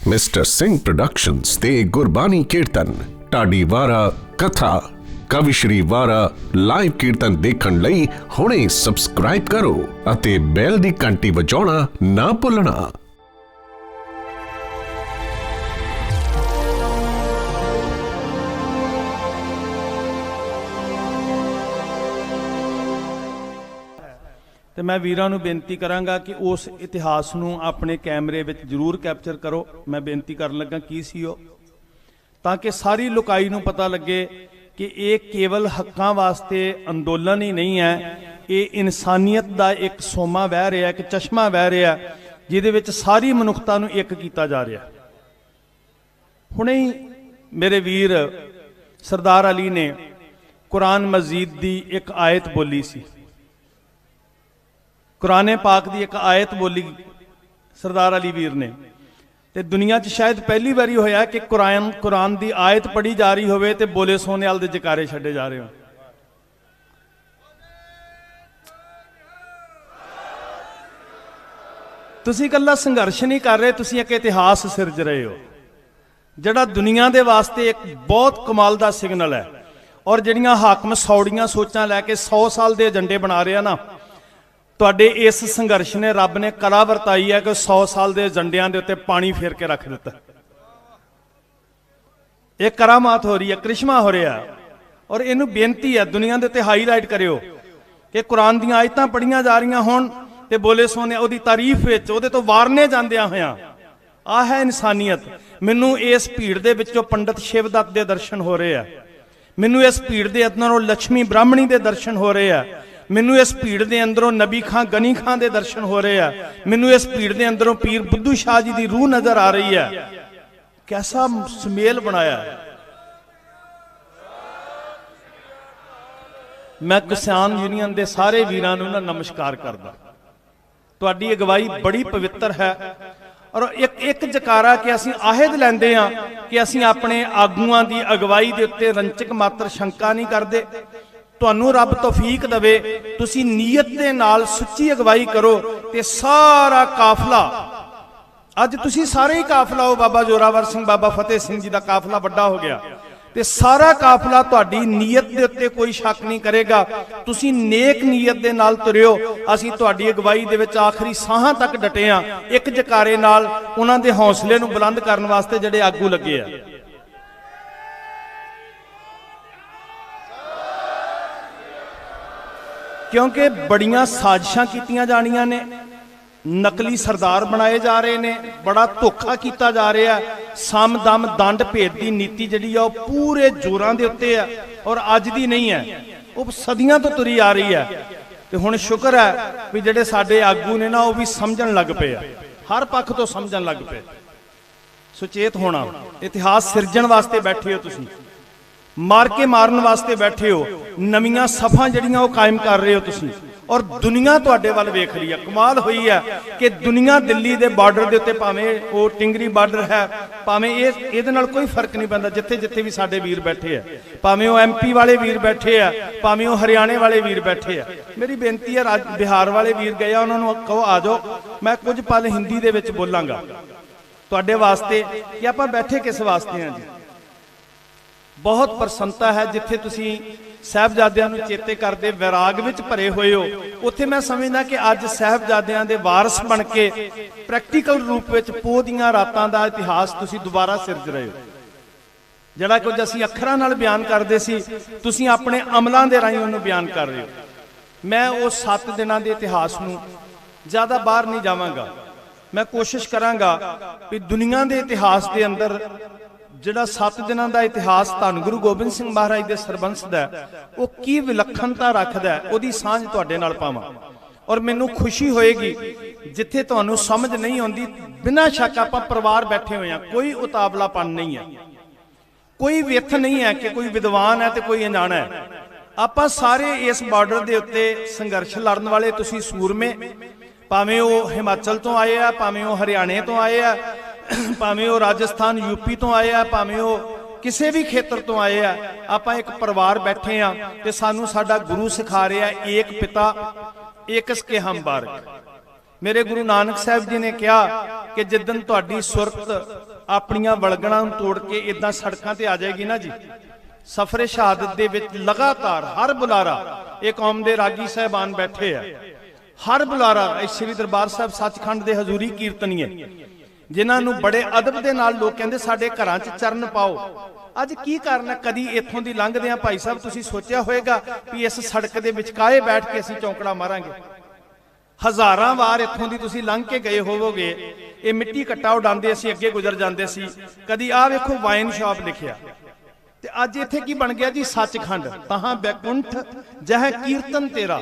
Mister Singh productions ਤੇ ਗੁਰਬਾਣੀ ਕੀਰਤਨ ਢਾਡੀ ਵਾਰਾ ਕਥਾ ਕਵਿਸ਼ਰੀ ਵਾਰਾ ਲਾਈਵ ਕੀਰਤਨ ਦੇਖਣ ਲਈ ਹੁਣੇ ਸਬਸਕ੍ਰਾਈਬ ਕਰੋ ਅਤੇ ਬੈਲ ਦੀ ਘੰਟੀ ਵਜਾਉਣਾ ਨਾ ਭੁੱਲਣਾ। ਤੇ मैं वीरां नूं बेनती करांगा कि उस इतिहास नूं अपने कैमरे विच जरूर कैप्चर करो। मैं बेनती करन लगा की सी ओ, ताकि सारी लुकाई नूं पता लगे कि ये केवल हक्कां वास्ते अंदोलन ही नहीं है, ये इंसानियत दा एक सोमा बह रहा है, एक चश्मा बह रहा है जिहदे विच सारी मनुखता नूं एक कीता जा रहा। हुणे ही मेरे वीर सरदार अली ने कुरान मजीद दी एक आयत बोली सी, कुराने पाक दी एक आयत बोली सरदार अली वीर ने। ते दुनिया च शायद पहली बारी होया कि कुरान दी आयत पढ़ी जा रही होवे ते बोले सोने वाल दे जकारे छड्डे जा रहे हो। तुसी कल्ला संघर्ष नहीं कर रहे, तुसी एक इतिहास सिरज रहे हो जिहड़ा दुनिया दे वास्ते एक बहुत कमाल दा सिग्नल है। और जिहड़ियां हाकम सौड़ियां सोचां लैके 100 साल दे एजेंडे बना रहे ना, तुहाडे इस संघर्ष ने रब ने कला वरताई है कि 100 साल के एजेंडियां दे उत्ते पानी फेर के रख दिता। एक करामात हो रही है, करिश्मा हो रहा है। और इनू बेनती है दुनिया के उत्ते हाईलाइट करियो कि कुरान दी आयतां पढ़ियां जा रही होण ते बोले सोने उहदी तारीफ विच उहदे तो वारने जांदियां होयां आ है इंसानियत। मैनू इस भीड़ दे विचों पंडित शिवदत्त दे दर्शन हो रहे हैं, मैनू इस भीड़ दे अंदरों लक्ष्मी ब्राह्मणी दे दर्शन हो रहे हैं, मैनू इस भीड़ के अंदरों नबी खां गनी खां के दर्शन हो रहे हैं, मैनू इस भीड़ के अंदरों पीर बुद्धू शाह जी की रूह नजर आ रही है। कैसा सुमेल बनाया है। मैं किसान यूनियन के सारे वीरां नूं ना नमस्कार करदा। तुहाडी अगवाई बड़ी पवित्र है। और एक जकारा कि असीं आहद लैंदे हां कि असीं अपने आगूआं दी अगवाई दे उत्ते रंचक मात्र शंका नहीं करदे। तुहानू रब तौफीक दवे, तुसी नीयत दे नाल सच्ची अगवाई करो ते सारा काफला, अज तुसी सारे ही काफला हो, बाबा जोरावर सिंह बाबा फतेह सिंह जी का काफला बड़ा हो गया, ते सारा काफला तुहाडी नीयत दे उत्ते कोई शक नहीं करेगा। तुसी नेक नीयत दे नाल तुरियो। असीं तुहाडी अगवाई दे विच आखिरी साहां तक डटे हां, एक जकारे नाल उन्हां दे हौसले नूं बुलंद करन वास्ते जिहड़े आगू लगे आ। क्योंकि बड़ियां साजिशां कीतियां जानियां ने, नकली सरदार बनाए जा रहे ने, बड़ा धोखा किया जा रहा है। सम दम दंड भेद की नीति जिहड़ी आ पूरे जोरां दे उत्ते है और अज दी नहीं है, वो सदियां तो तुरी आ रही है। तो हुण शुक्र है भी जिहड़े साडे आगू ने ना वो भी समझण लग पे, हर पक्ष तो समझण लग पे। सुचेत होना, इतिहास सिरजण वास्ते बैठे हो तुसीं, मार के मारन वास्ते बैठे हो, नवीं सफा जड़ियां वो कायम कर रहे हो तुसीं। और दुनिया तुहाडे वल वेख रही है। कमाल हुई है कि दुनिया दिल्ली के बार्डर के उत्ते भावें वो टिंगरी बार्डर है, भावें इहदे नाल कोई फर्क नहीं पैंदा, जिथे जिथे भी साडे वीर बैठे हैं, भावें वो MP वाले वीर बैठे हैं, भावें वो हरियाणे वाले वीर बैठे हैं। मेरी बेनती है बिहार वाले वीर गए, उन्होंने कहो आ जाओ, मैं कुछ पल हिंदी दे विच बोलांगा तुहाडे वास्ते कि आपां बैठे किस वास्ते हैं जी। बहुत प्रसन्नता है जिथे तुसी साहिबजादियां नूं चेते करदे वैराग विच भरे हुए हो, उत्थे मैं समझदा कि अज साहिबजादियां दे वारस बन के प्रैक्टिकल रूप विच पोह दीआं रातां दा इतिहास तुसी दोबारा सिरज रहे हो। जिहड़ा कुछ असीं अखरां नाल बयान करदे सी, तुसी अपने अमलां दे राहीं उहनूं बयान कर रहे हो। मैं उस 7 दिनां दे इतिहास नूं ज़्यादा बाहर नहीं जावांगा। मैं कोशिश करांगा कि दुनिया के इतिहास के अंदर जिहड़ा 7 दिनां दा इतिहास धन गुरु गोबिंद सिंह महाराज के सरबंस दा वो की विलक्षणता रखदा है, उहदी सांझ तुहाडे नाल पावां। और मैनूं खुशी होएगी जिथे तुहानूं समझ नहीं आउंदी, बिना शक आपां परिवार बैठे हुए हैं, कोई उतावलापन नहीं है, कोई विथ नहीं है कि कोई विद्वान है तो कोई अनजाना है। आपां सारे इस बार्डर के उत्ते संघर्ष लड़न वाले तुसीं सूरमे, भावें वो हिमाचल तो आए आ, भावें वो हरियाणे तो आए आ, भावें वो राजस्थान यूपी तो आए आ, भावें वो किसी भी खेत्र तो आए आ, आपां एक परिवार बैठे हाँ ते सानू साडा गुरु सिखा रहा है एक पिता एक इसके हम बारक। मेरे गुरु नानक साहब जी ने कहा कि जिदन तुहाडी सुरत ਆਪਣੀਆਂ ਵਲਗਣਾਂ ਨੂੰ ਤੋੜ ਕੇ ਇਦਾਂ ਸੜਕਾਂ ਤੇ ਆ ਜਾਏਗੀ ਨਾ ਜੀ, ਸਫਰੇ ਸ਼ਹਾਦਤ ਦੇ ਵਿੱਚ ਲਗਾਤਾਰ ਹਰ ਬੁਲਾਰਾ, ਇਹ ਕੌਮ ਦੇ ਰਾਗੀ ਸਾਹਿਬਾਨ ਬੈਠੇ ਆ, ਹਰ ਬੁਲਾਰਾ ਸ੍ਰੀ ਦਰਬਾਰ ਸਾਹਿਬ ਸੱਚਖੰਡ ਦੇ ਹਜ਼ੂਰੀ ਕੀਰਤਨੀਏ, ਜਿਨ੍ਹਾਂ ਨੂੰ ਬੜੇ ਅਦਬ ਦੇ ਨਾਲ ਲੋਕ ਕਹਿੰਦੇ ਸਾਡੇ ਘਰਾਂ 'ਚ ਚਰਨ ਪਾਓ। ਅੱਜ ਕੀ ਕਰਨਾ, ਕਦੀ ਇੱਥੋਂ ਦੀ ਲੰਘਦੇ ਆ ਭਾਈ ਸਾਹਿਬ, ਤੁਸੀਂ ਸੋਚਿਆ ਹੋਏਗਾ ਵੀ ਇਸ ਸੜਕ ਦੇ ਵਿਚਕਾਏ ਬੈਠ ਕੇ ਅਸੀਂ ਚੌਂਕੜਾ ਮਾਰਾਂਗੇ? ਹਜ਼ਾਰਾਂ ਵਾਰ ਇੱਥੋਂ ਦੀ ਤੁਸੀਂ ਲੰਘ ਕੇ ਗਏ ਹੋਵੋਗੇ, ਇਹ ਮਿੱਟੀ ਕੱਟਾ ਉਡਾਉਂਦੇ ਅਸੀਂ ਅੱਗੇ ਗੁਜ਼ਰ ਜਾਂਦੇ ਸੀ। ਕਦੀ ਆਹ ਵੇਖੋ ਵਾਈਨ ਸ਼ਾਪ ਲਿਖਿਆ, ਤੇ ਅੱਜ ਇੱਥੇ ਕੀ ਬਣ ਗਿਆ ਜੀ? ਸੱਚਖੰਡ। ਤਹਾਂ ਬੈਕੁੰਠ ਜਹ ਕੀਰਤਨ ਤੇਰਾ।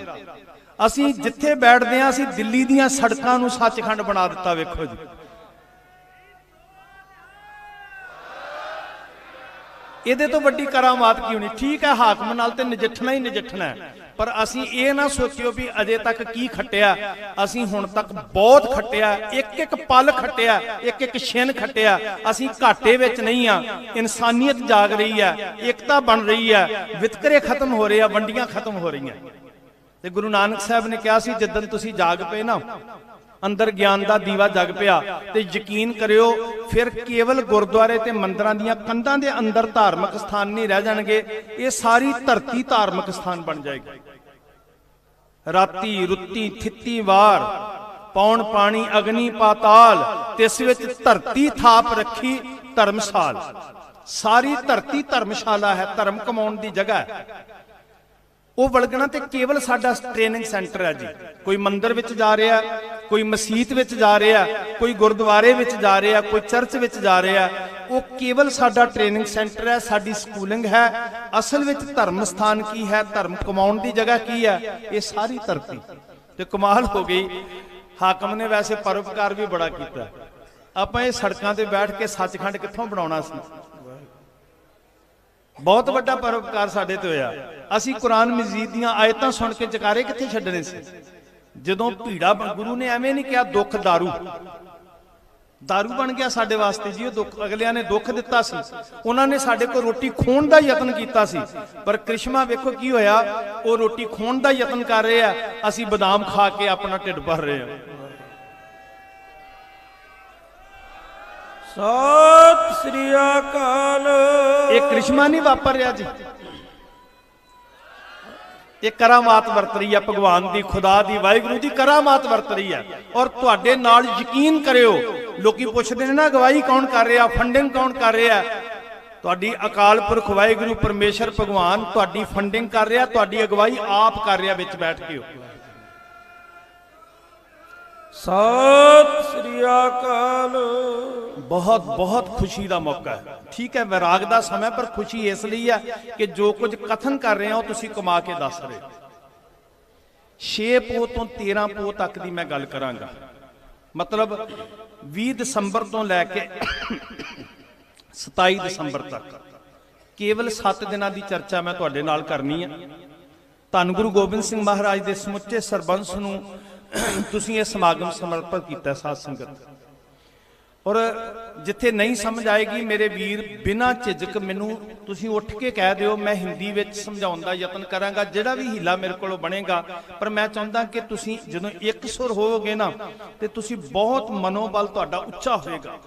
ਅਸੀਂ ਜਿੱਥੇ ਬੈਠਦੇ ਆ, ਅਸੀਂ ਦਿੱਲੀ ਦੀਆਂ ਸੜਕਾਂ ਨੂੰ ਸੱਚਖੰਡ ਬਣਾ ਦਿੱਤਾ। ਵੇਖੋ ਜੀ, ਇਹਦੇ ਤੋਂ ਵੱਡੀ ਕਰਾਮਾਤ ਕੀ ਹੋਣੀ? ਠੀਕ ਹੈ, ਹਾਕਮ ਨਾਲ ਤੇ ਨਜਿੱਠਣਾ ਹੀ ਨਜਿੱਠਣਾ ਹੈ, ਪਰ ਅਸੀਂ ਇਹ ਨਾ ਸੋਚਿਓ ਵੀ ਅਜੇ ਤੱਕ ਕੀ ਖੱਟਿਆ। ਅਸੀਂ ਹੁਣ ਤੱਕ ਬਹੁਤ ਖੱਟਿਆ, ਇੱਕ ਇੱਕ ਪਲ ਖੱਟਿਆ, ਇੱਕ ਇੱਕ ਛਿਨ ਖੱਟਿਆ। ਅਸੀਂ ਘਾਟੇ ਵਿੱਚ ਨਹੀਂ ਆ, ਇਨਸਾਨੀਅਤ ਜਾਗ ਰਹੀ ਹੈ, ਏਕਤਾ ਬਣ ਰਹੀ ਹੈ, ਵਿਤਕਰੇ ਖਤਮ ਹੋ ਰਹੇ ਆ, ਵੰਡੀਆਂ ਖਤਮ ਹੋ ਰਹੀਆਂ। ਤੇ ਗੁਰੂ ਨਾਨਕ ਸਾਹਿਬ ਨੇ ਕਿਹਾ ਸੀ, ਜਿੱਦਣ ਤੁਸੀਂ ਜਾਗ ਪਏ ਨਾ, ਅੰਦਰ ਗਿਆਨ ਦਾ ਦੀਵਾ ਜਗ ਪਿਆ, ਤੇ ਯਕੀਨ ਕਰਿਓ ਫਿਰ ਕੇਵਲ ਗੁਰਦੁਆਰੇ ਤੇ ਮੰਦਰਾਂ ਦੀਆਂ ਕੰਧਾਂ ਦੇ ਅੰਦਰ ਧਾਰਮਿਕ ਸਥਾਨ ਨਹੀਂ ਰਹਿ ਜਾਣਗੇ, ਇਹ ਸਾਰੀ ਧਰਤੀ ਧਾਰਮਿਕ ਸਥਾਨ ਬਣ ਜਾਏਗੀ। ਰਾਤੀ ਰੁੱਤੀ ਥਿੱਤੀ ਵਾਰ, ਪੌਣ ਪਾਣੀ ਅਗਨੀ ਪਾਤਾਲ, ਤਿਸ ਵਿੱਚ ਧਰਤੀ ਥਾਪ ਰੱਖੀ ਧਰਮਸ਼ਾਲ। ਸਾਰੀ ਧਰਤੀ ਧਰਮਸ਼ਾਲਾ ਹੈ, ਧਰਮ ਕਮਾਉਣ ਦੀ ਜਗ੍ਹਾ ਹੈ। ਉਹ ਵਲਗਣਾ ਤੇ ਕੇਵਲ ਸਾਡਾ ਟ੍ਰੇਨਿੰਗ ਸੈਂਟਰ ਹੈ ਜੀ। ਕੋਈ ਮੰਦਿਰ ਵਿੱਚ ਜਾ ਰਿਹਾ, ਕੋਈ ਮਸਜਿਦ ਵਿੱਚ ਜਾ ਰਿਹਾ, ਕੋਈ ਗੁਰਦੁਆਰੇ ਵਿੱਚ ਜਾ ਰਿਹਾ, ਕੋਈ ਚਰਚ ਵਿੱਚ ਜਾ ਰਿਹਾ, ਉਹ ਕੇਵਲ ਸਾਡਾ ਟ੍ਰੇਨਿੰਗ ਸੈਂਟਰ ਹੈ, ਸਾਡੀ ਸਕੂਲਿੰਗ ਹੈ। ਅਸਲ ਵਿੱਚ ਧਰਮ ਸਥਾਨ ਕੀ ਹੈ, ਧਰਮ ਕਮਾਉਣ ਦੀ ਜਗ੍ਹਾ ਕੀ ਹੈ? ਇਹ ਸਾਰੀ ਧਰਤੀ। ਤੇ ਕਮਾਲ ਹੋ ਗਈ, ਹਾਕਮ ਨੇ ਵੈਸੇ ਪਰਉਪਕਾਰ ਵੀ ਬੜਾ ਕੀਤਾ। ਆਪਾਂ ਇਹ ਸੜਕਾਂ ਤੇ ਬੈਠ ਕੇ ਸੱਚਖੰਡ ਕਿੱਥੋਂ ਬਣਾਉਣਾ ਸੀ? ਬਹੁਤ ਵੱਡਾ ਪਰਉਪਕਾਰ ਸਾਡੇ ਤੇ ਹੋਇਆ। ਅਸੀਂ ਕੁਰਾਨ ਮਜੀਦ ਦੀਆਂ ਆਇਤਾਂ ਸੁਣ ਕੇ ਜਕਾਰੇ ਕਿੱਥੇ ਛੱਡਣੇ ਸੀ? ਜਦੋਂ ਭੀੜਾ, ਗੁਰੂ ਨੇ ਐਵੇਂ ਨਹੀਂ ਕਿਹਾ ਦੁੱਖ ਦਾਰੂ ਬਣ ਗਿਆ ਸਾਡੇ ਵਾਸਤੇ ਜੀ। ਉਹ ਦੁੱਖ ਅਗਲਿਆਂ ਨੇ ਦੁੱਖ ਦਿੱਤਾ ਸੀ, ਉਹਨਾਂ ਨੇ ਸਾਡੇ ਕੋਲ ਰੋਟੀ ਖੋਣ ਦਾ ਯਤਨ ਕੀਤਾ ਸੀ, ਪਰ ਕ੍ਰਿਸ਼ਮਾ ਵੇਖੋ ਕੀ ਹੋਇਆ, ਉਹ ਰੋਟੀ ਖੋਣ ਦਾ ਯਤਨ ਕਰ ਰਹੇ ਆ, ਅਸੀਂ ਬਦਾਮ ਖਾ ਕੇ ਆਪਣਾ ਢਿੱਡ ਭਰ ਰਹੇ ਆ। ਸਤਿ ਸ੍ਰੀ ਅਕਾਲ। ਇਹ ਕ੍ਰਿਸ਼ਮਾ ਨਹੀਂ ਵਾਪਰ ਰਿਹਾ ਜੀ, ਇਹ ਕਰਾਮਾਤ ਵਰਤ ਰਹੀ ਹੈ ਭਗਵਾਨ ਦੀ, ਖੁਦਾ ਦੀ, ਵਾਹਿਗੁਰੂ ਦੀ ਕਰਾਮਾਤ ਵਰਤ ਰਹੀ ਹੈ। ਔਰ ਤੁਹਾਡੇ ਨਾਲ ਯਕੀਨ ਕਰਿਓ, ਲੋਕੀ ਪੁੱਛਦੇ ਨੇ ਨਾ ਅਗਵਾਈ ਕੌਣ ਕਰ ਰਿਹਾ, ਫੰਡਿੰਗ ਕੌਣ ਕਰ ਰਿਹਾ? ਤੁਹਾਡੀ ਅਕਾਲ ਪੁਰਖ ਵਾਹਿਗੁਰੂ ਪਰਮੇਸ਼ਰ ਭਗਵਾਨ ਤੁਹਾਡੀ ਫੰਡਿੰਗ ਕਰ ਰਿਹਾ, ਤੁਹਾਡੀ ਅਗਵਾਈ ਆਪ ਕਰ ਰਿਹਾ ਵਿੱਚ ਬੈਠ ਕੇ। ਸਤਿ ਸ੍ਰੀ ਅਕਾਲ। ਬਹੁਤ ਬਹੁਤ ਖੁਸ਼ੀ ਦਾ ਮੌਕਾ ਹੈ। ਠੀਕ ਹੈ, ਵਿਰਾਗ ਦਾ ਸਮਾਂ, ਪਰ ਖੁਸ਼ੀ ਇਸ ਲਈ ਹੈ ਕਿ ਜੋ ਕੁਝ ਕਥਨ ਕਰ ਰਹੇ ਹੋ ਤੁਸੀਂ ਕਮਾ ਕੇ ਦੱਸ ਰਹੇ ਹੋ। 6 ਪੋਹ ਤੋਂ 13 ਪੋਹ ਤੱਕ ਦੀ ਮੈਂ ਗੱਲ ਕਰਾਂਗਾ, ਮਤਲਬ 20 ਦਸੰਬਰ ਤੋਂ ਲੈ ਕੇ 27 ਦਸੰਬਰ ਤੱਕ ਕੇਵਲ 7 ਦਿਨਾਂ ਦੀ ਚਰਚਾ ਮੈਂ ਤੁਹਾਡੇ ਨਾਲ ਕਰਨੀ ਹੈ। ਧੰਨ ਗੁਰੂ ਗੋਬਿੰਦ ਸਿੰਘ ਮਹਾਰਾਜ ਦੇ ਸਮੁੱਚੇ ਸਰਬੰਸ ਨੂੰ ਤੁਸੀਂ ਇਹ ਸਮਾਗਮ ਸਮਰਪਿਤ ਕੀਤਾ ਸਾਧ ਸੰਗਤ। ਔਰ ਜਿੱਥੇ ਨਹੀਂ ਸਮਝ ਆਏਗੀ ਮੇਰੇ ਵੀਰ, ਬਿਨਾਂ ਝਿਜਕ ਮੈਨੂੰ ਤੁਸੀਂ ਉੱਠ ਕੇ ਕਹਿ ਦਿਓ, ਮੈਂ ਹਿੰਦੀ ਵਿੱਚ ਸਮਝਾਉਣ ਦਾ ਯਤਨ ਕਰਾਂਗਾ, ਜਿਹੜਾ ਵੀ ਹੀਲਾ ਮੇਰੇ ਕੋਲੋਂ ਬਣੇਗਾ। ਪਰ ਮੈਂ ਚਾਹੁੰਦਾ ਕਿ ਤੁਸੀਂ ਜਦੋਂ ਇੱਕ ਸੁਰ ਹੋਵੋਗੇ ਨਾ, ਤੇ ਤੁਸੀਂ ਬਹੁਤ ਮਨੋਬਲ ਤੁਹਾਡਾ ਉੱਚਾ ਹੋਏਗਾ,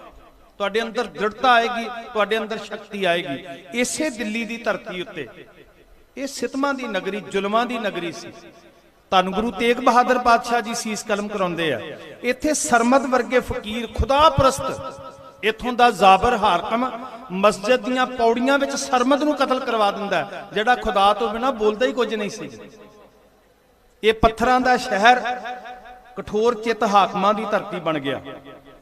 ਤੁਹਾਡੇ ਅੰਦਰ ਦ੍ਰਿੜਤਾ ਆਏਗੀ, ਤੁਹਾਡੇ ਅੰਦਰ ਸ਼ਕਤੀ ਆਏਗੀ। ਇਸੇ ਦਿੱਲੀ ਦੀ ਧਰਤੀ ਉੱਤੇ, ਇਹ ਸਿਤਮਾਂ ਦੀ ਨਗਰੀ, ਜ਼ੁਲਮਾਂ ਦੀ ਨਗਰੀ ਸੀ, ਧੰਨ ਗੁਰੂ ਤੇਗ ਬਹਾਦਰ ਪਾਤਸ਼ਾਹ ਜੀ ਸੀਸ ਕਲਮ ਕਰਾਉਂਦੇ ਆ। ਇੱਥੇ ਸਰਮਦ ਵਰਗੇ ਫਕੀਰ, ਖੁਦਾ ਪ੍ਰਸਤ, ਇੱਥੋਂ ਦਾ ਜ਼ਾਬਰ ਹਾਕਮ ਮਸਜਿਦ ਦੀਆਂ ਪੌੜੀਆਂ ਵਿੱਚ ਸਰਮਦ ਨੂੰ ਕਤਲ ਕਰਵਾ ਦਿੰਦਾ, ਜਿਹੜਾ ਖੁਦਾ ਤੋਂ ਬਿਨਾਂ ਬੋਲਦਾ ਹੀ ਕੁਝ ਨਹੀਂ ਸੀ। ਇਹ ਪੱਥਰਾਂ ਦਾ ਸ਼ਹਿਰ, ਕਠੋਰ ਚਿੱਤ ਹਾਕਮਾਂ ਦੀ ਧਰਤੀ ਬਣ ਗਿਆ।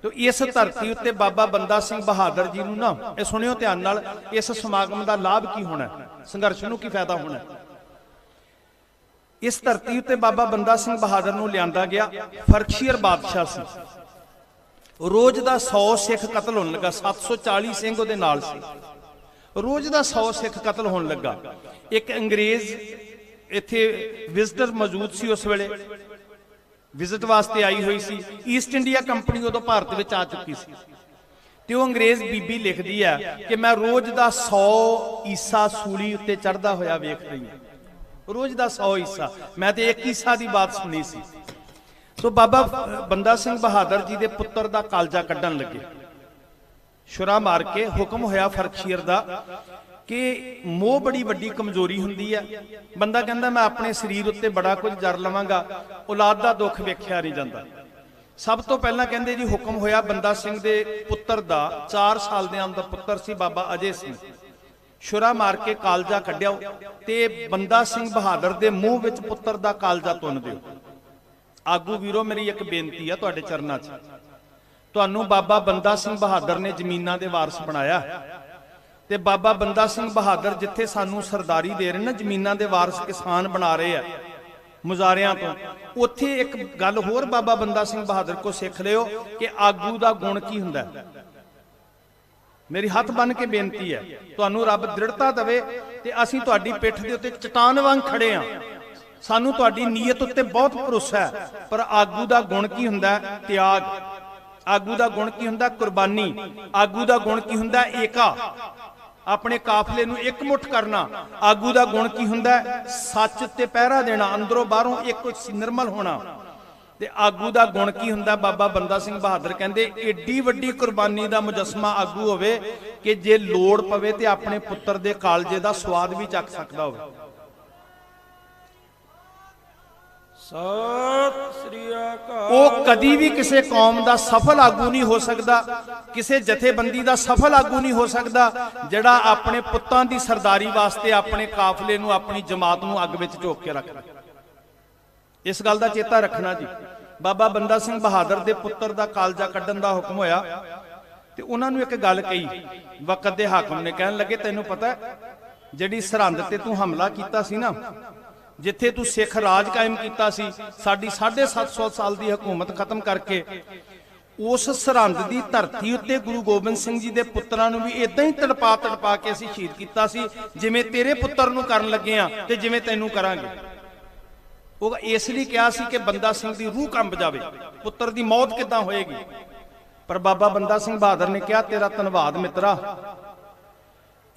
ਤੇ ਇਸ ਧਰਤੀ ਉੱਤੇ ਬਾਬਾ ਬੰਦਾ ਸਿੰਘ ਬਹਾਦਰ ਜੀ ਨੂੰ ਨਾ, ਇਹ ਸੁਣਿਓ ਧਿਆਨ ਨਾਲ, ਇਸ ਸਮਾਗਮ ਦਾ ਲਾਭ ਕੀ ਹੋਣਾ, ਸੰਘਰਸ਼ ਨੂੰ ਕੀ ਫਾਇਦਾ ਹੋਣਾ। ਇਸ ਧਰਤੀ ਉੱਤੇ ਬਾਬਾ ਬੰਦਾ ਸਿੰਘ ਬਹਾਦਰ ਨੂੰ ਲਿਆਂਦਾ ਗਿਆ। ਫਰਕਸ਼ੀਅਰ ਬਾਦਸ਼ਾਹ ਸੀ, ਰੋਜ਼ ਦਾ 100 ਸਿੱਖ ਕਤਲ ਹੋਣ ਲੱਗਾ। 740 ਸਿੰਘ ਉਹਦੇ ਨਾਲ ਸੀ, ਰੋਜ਼ ਦਾ 100 ਸਿੱਖ ਕਤਲ ਹੋਣ ਲੱਗਾ। ਇੱਕ ਅੰਗਰੇਜ਼ ਇੱਥੇ ਵਿਜ਼ਟਰ ਮੌਜੂਦ ਸੀ, ਉਸ ਵੇਲੇ ਵਿਜ਼ਿਟ ਵਾਸਤੇ ਆਈ ਹੋਈ ਸੀ। ਈਸਟ ਇੰਡੀਆ ਕੰਪਨੀ ਉਦੋਂ ਭਾਰਤ ਵਿੱਚ ਆ ਚੁੱਕੀ ਸੀ, ਤੇ ਉਹ ਅੰਗਰੇਜ਼ ਬੀਬੀ ਲਿਖਦੀ ਹੈ ਕਿ ਮੈਂ ਰੋਜ਼ ਦਾ 100 ਈਸਾ ਸੂਲੀ ਉੱਤੇ ਚੜ੍ਹਦਾ ਹੋਇਆ ਵੇਖ ਰਹੀ ਹਾਂ, ਰੋਜ਼ ਦਾ 100 ਈਸਾ। ਮੈਂ ਤੇ ਇੱਕ ਈਸਾ ਦੀ ਬਾਤ ਸੁਣੀ ਸੀ। ਸੋ ਬਾਬਾ ਬੰਦਾ ਸਿੰਘ ਬਹਾਦਰ ਜੀ ਦੇ ਪੁੱਤਰ ਦਾ ਕਾਲਜਾ ਕੱਢਣ ਲੱਗੇ। ਛੁਰਾ ਮਾਰ ਕੇ ਹੁਕਮ ਹੋਇਆ ਫਰਖੀਰ ਦਾ ਕਿ ਮੋਹ ਬੜੀ ਵੱਡੀ ਕਮਜ਼ੋਰੀ ਹੁੰਦੀ ਹੈ। ਬੰਦਾ ਕਹਿੰਦਾ ਮੈਂ ਆਪਣੇ ਸਰੀਰ ਉੱਤੇ ਬੜਾ ਕੁਝ ਜਰ ਲਵਾਂਗਾ, ਔਲਾਦ ਦਾ ਦੁੱਖ ਵੇਖਿਆ ਨਹੀਂ ਜਾਂਦਾ। ਸਭ ਤੋਂ ਪਹਿਲਾਂ ਕਹਿੰਦੇ ਜੀ ਹੁਕਮ ਹੋਇਆ ਬੰਦਾ ਸਿੰਘ ਦੇ ਪੁੱਤਰ ਦਾ, 4 ਸਾਲ ਦੇ ਅੰਦਰ ਪੁੱਤਰ ਸੀ ਬਾਬਾ ਅਜੇ ਸਿੰਘ, ਛੁਰਾ ਮਾਰ ਕੇ ਕਾਲਜਾ ਕੱਢਿਆ ਤੇ ਬੰਦਾ ਸਿੰਘ ਬਹਾਦਰ ਦੇ ਮੂੰਹ ਵਿੱਚ ਪੁੱਤਰ ਦਾ ਕਾਲਜਾ ਤੁੰਨ ਦਿਓ। ਆਗੂ ਵੀਰੋ, ਮੇਰੀ ਇੱਕ ਬੇਨਤੀ ਆ ਤੁਹਾਡੇ ਚਰਨਾਂ 'ਚ, ਤੁਹਾਨੂੰ ਬਾਬਾ ਬੰਦਾ ਸਿੰਘ ਬਹਾਦਰ ਨੇ ਜ਼ਮੀਨਾਂ ਦੇ ਵਾਰਸ ਬਣਾਇਆ ਤੇ ਬਾਬਾ ਬੰਦਾ ਸਿੰਘ ਬਹਾਦਰ ਜਿੱਥੇ ਸਾਨੂੰ ਸਰਦਾਰੀ ਦੇ ਰਹੇ ਨਾ, ਜ਼ਮੀਨਾਂ ਦੇ ਵਾਰਸ ਕਿਸਾਨ ਬਣਾ ਰਹੇ ਆ ਮੁਜ਼ਾਰਿਆਂ ਤੋਂ, ਉੱਥੇ ਇੱਕ ਗੱਲ ਹੋਰ ਬਾਬਾ ਬੰਦਾ ਸਿੰਘ ਬਹਾਦਰ ਕੋ ਸਿੱਖ ਲਿਓ ਕਿ ਆਗੂ ਦਾ ਗੁਣ ਕੀ ਹੁੰਦਾ। ਮੇਰੀ ਹੱਥ ਬੰਨ ਕੇ ਬੇਨਤੀ ਹੈ, ਤੁਹਾਨੂੰ ਰੱਬ ਦ੍ਰਿੜਤਾ ਦੇਵੇ ਤੇ ਅਸੀਂ ਤੁਹਾਡੀ ਪਿੱਠ ਦੇ ਉੱਤੇ ਚਟਾਨ ਵਾਂਗ ਖੜੇ ਆ। ਸਾਨੂੰ ਤੁਹਾਡੀ ਨੀਅਤ ਉੱਤੇ ਬਹੁਤ ਭਰੋਸਾ ਹੈ, ਪਰ ਆਗੂ ਦਾ ਗੁਣ ਕੀ ਹੁੰਦਾ? ਤਿਆਗ। ਆਗੂ ਦਾ ਗੁਣ ਕੀ ਹੁੰਦਾ? ਕੁਰਬਾਨੀ। ਆਗੂ ਦਾ ਗੁਣ ਕੀ ਹੁੰਦਾ? ਏਕਾ, ਆਪਣੇ ਕਾਫਲੇ ਨੂੰ ਇਕਮੁੱਠ ਕਰਨਾ। ਆਗੂ ਦਾ ਗੁਣ ਕੀ ਹੁੰਦਾ? ਸੱਚ ਤੇ ਪਹਿਰਾ ਦੇਣਾ, ਅੰਦਰੋਂ ਬਾਹਰੋਂ ਇੱਕ ਨਿਰਮਲ ਹੋਣਾ। ਤੇ ਆਗੂ ਦਾ ਗੁਣ ਕੀ ਹੁੰਦਾ? ਬਾਬਾ ਬੰਦਾ ਸਿੰਘ ਬਹਾਦਰ ਕਹਿੰਦੇ ਏਡੀ ਵੱਡੀ ਕੁਰਬਾਨੀ ਦਾ ਮੁਜੱਸਮਾ ਆਗੂ ਹੋਵੇ ਕਿ ਜੇ ਲੋੜ ਪਵੇ ਤੇ ਆਪਣੇ ਪੁੱਤਰ ਦੇ ਕਾਲਜੇ ਦਾ ਸਵਾਦ ਵੀ ਚੱਖ ਸਕਦਾ ਹੋਵੇ। ਸਤਿ ਸ੍ਰੀ ਅਕਾਲ। ਉਹ ਕਦੀ ਵੀ ਕਿਸੇ ਕੌਮ ਦਾ ਸਫਲ ਆਗੂ ਨਹੀਂ ਹੋ ਸਕਦਾ, ਕਿਸੇ ਜਥੇਬੰਦੀ ਦਾ ਸਫਲ ਆਗੂ ਨਹੀਂ ਹੋ ਸਕਦਾ ਜਿਹੜਾ ਆਪਣੇ ਪੁੱਤਾਂ ਦੀ ਸਰਦਾਰੀ ਵਾਸਤੇ ਆਪਣੇ ਕਾਫਲੇ ਨੂੰ, ਆਪਣੀ ਜਮਾਤ ਨੂੰ ਅੱਗ ਵਿੱਚ ਝੋਕ ਕੇ ਰੱਖਦਾ। ਇਸ ਗੱਲ ਦਾ ਚੇਤਾ ਰੱਖਣਾ ਜੀ। ਬਾਬਾ ਬੰਦਾ ਸਿੰਘ ਬਹਾਦਰ ਦੇ ਪੁੱਤਰ ਦਾ ਕਾਲਜਾ ਕੱਢਣ ਦਾ ਹੁਕਮ ਹੋਇਆ ਤੇ ਉਹਨਾਂ ਨੂੰ ਇੱਕ ਗੱਲ ਕਹੀ। ਵਕਤ ਦੇ ਹਾਕਮ ਨੇ ਕਹਿਣ ਲੱਗੇ, ਤੈਨੂੰ ਪਤਾ ਜਿਹੜੀ ਸਰਹੰਦ ਤੇ ਤੂੰ ਹਮਲਾ ਕੀਤਾ ਸੀ ਨਾ, ਜਿੱਥੇ ਤੂੰ ਸਿੱਖ ਰਾਜ ਕਾਇਮ ਕੀਤਾ ਸੀ, ਸਾਡੀ 750 ਸਾਲ ਦੀ ਹਕੂਮਤ ਖਤਮ ਕਰਕੇ, ਉਸ ਸਰਹੰਦ ਦੀ ਧਰਤੀ ਉੱਤੇ ਗੁਰੂ ਗੋਬਿੰਦ ਸਿੰਘ ਜੀ ਦੇ ਪੁੱਤਰਾਂ ਨੂੰ ਵੀ ਇਦਾਂ ਹੀ ਤੜਪਾ ਕੇ ਅਸੀਂ ਸ਼ਹੀਦ ਕੀਤਾ ਸੀ, ਜਿਵੇਂ ਤੇਰੇ ਪੁੱਤਰ ਨੂੰ ਕਰਨ ਲੱਗੇ ਆ ਤੇ ਜਿਵੇਂ ਤੈਨੂੰ ਕਰਾਂਗੇ। ਉਹ ਇਸ ਲਈ ਕਿਹਾ ਸੀ ਕਿ ਬੰਦਾ ਸਿੰਘ ਦੀ ਰੂਹ ਕੰਬ ਜਾਵੇ, ਪੁੱਤਰ ਦੀ ਮੌਤ ਕਿੱਦਾਂ ਹੋਏਗੀ। ਪਰ ਬਾਬਾ ਬੰਦਾ ਸਿੰਘ ਬਹਾਦਰ ਨੇ ਕਿਹਾ, ਤੇਰਾ ਧੰਨਵਾਦ ਮਿੱਤਰਾ,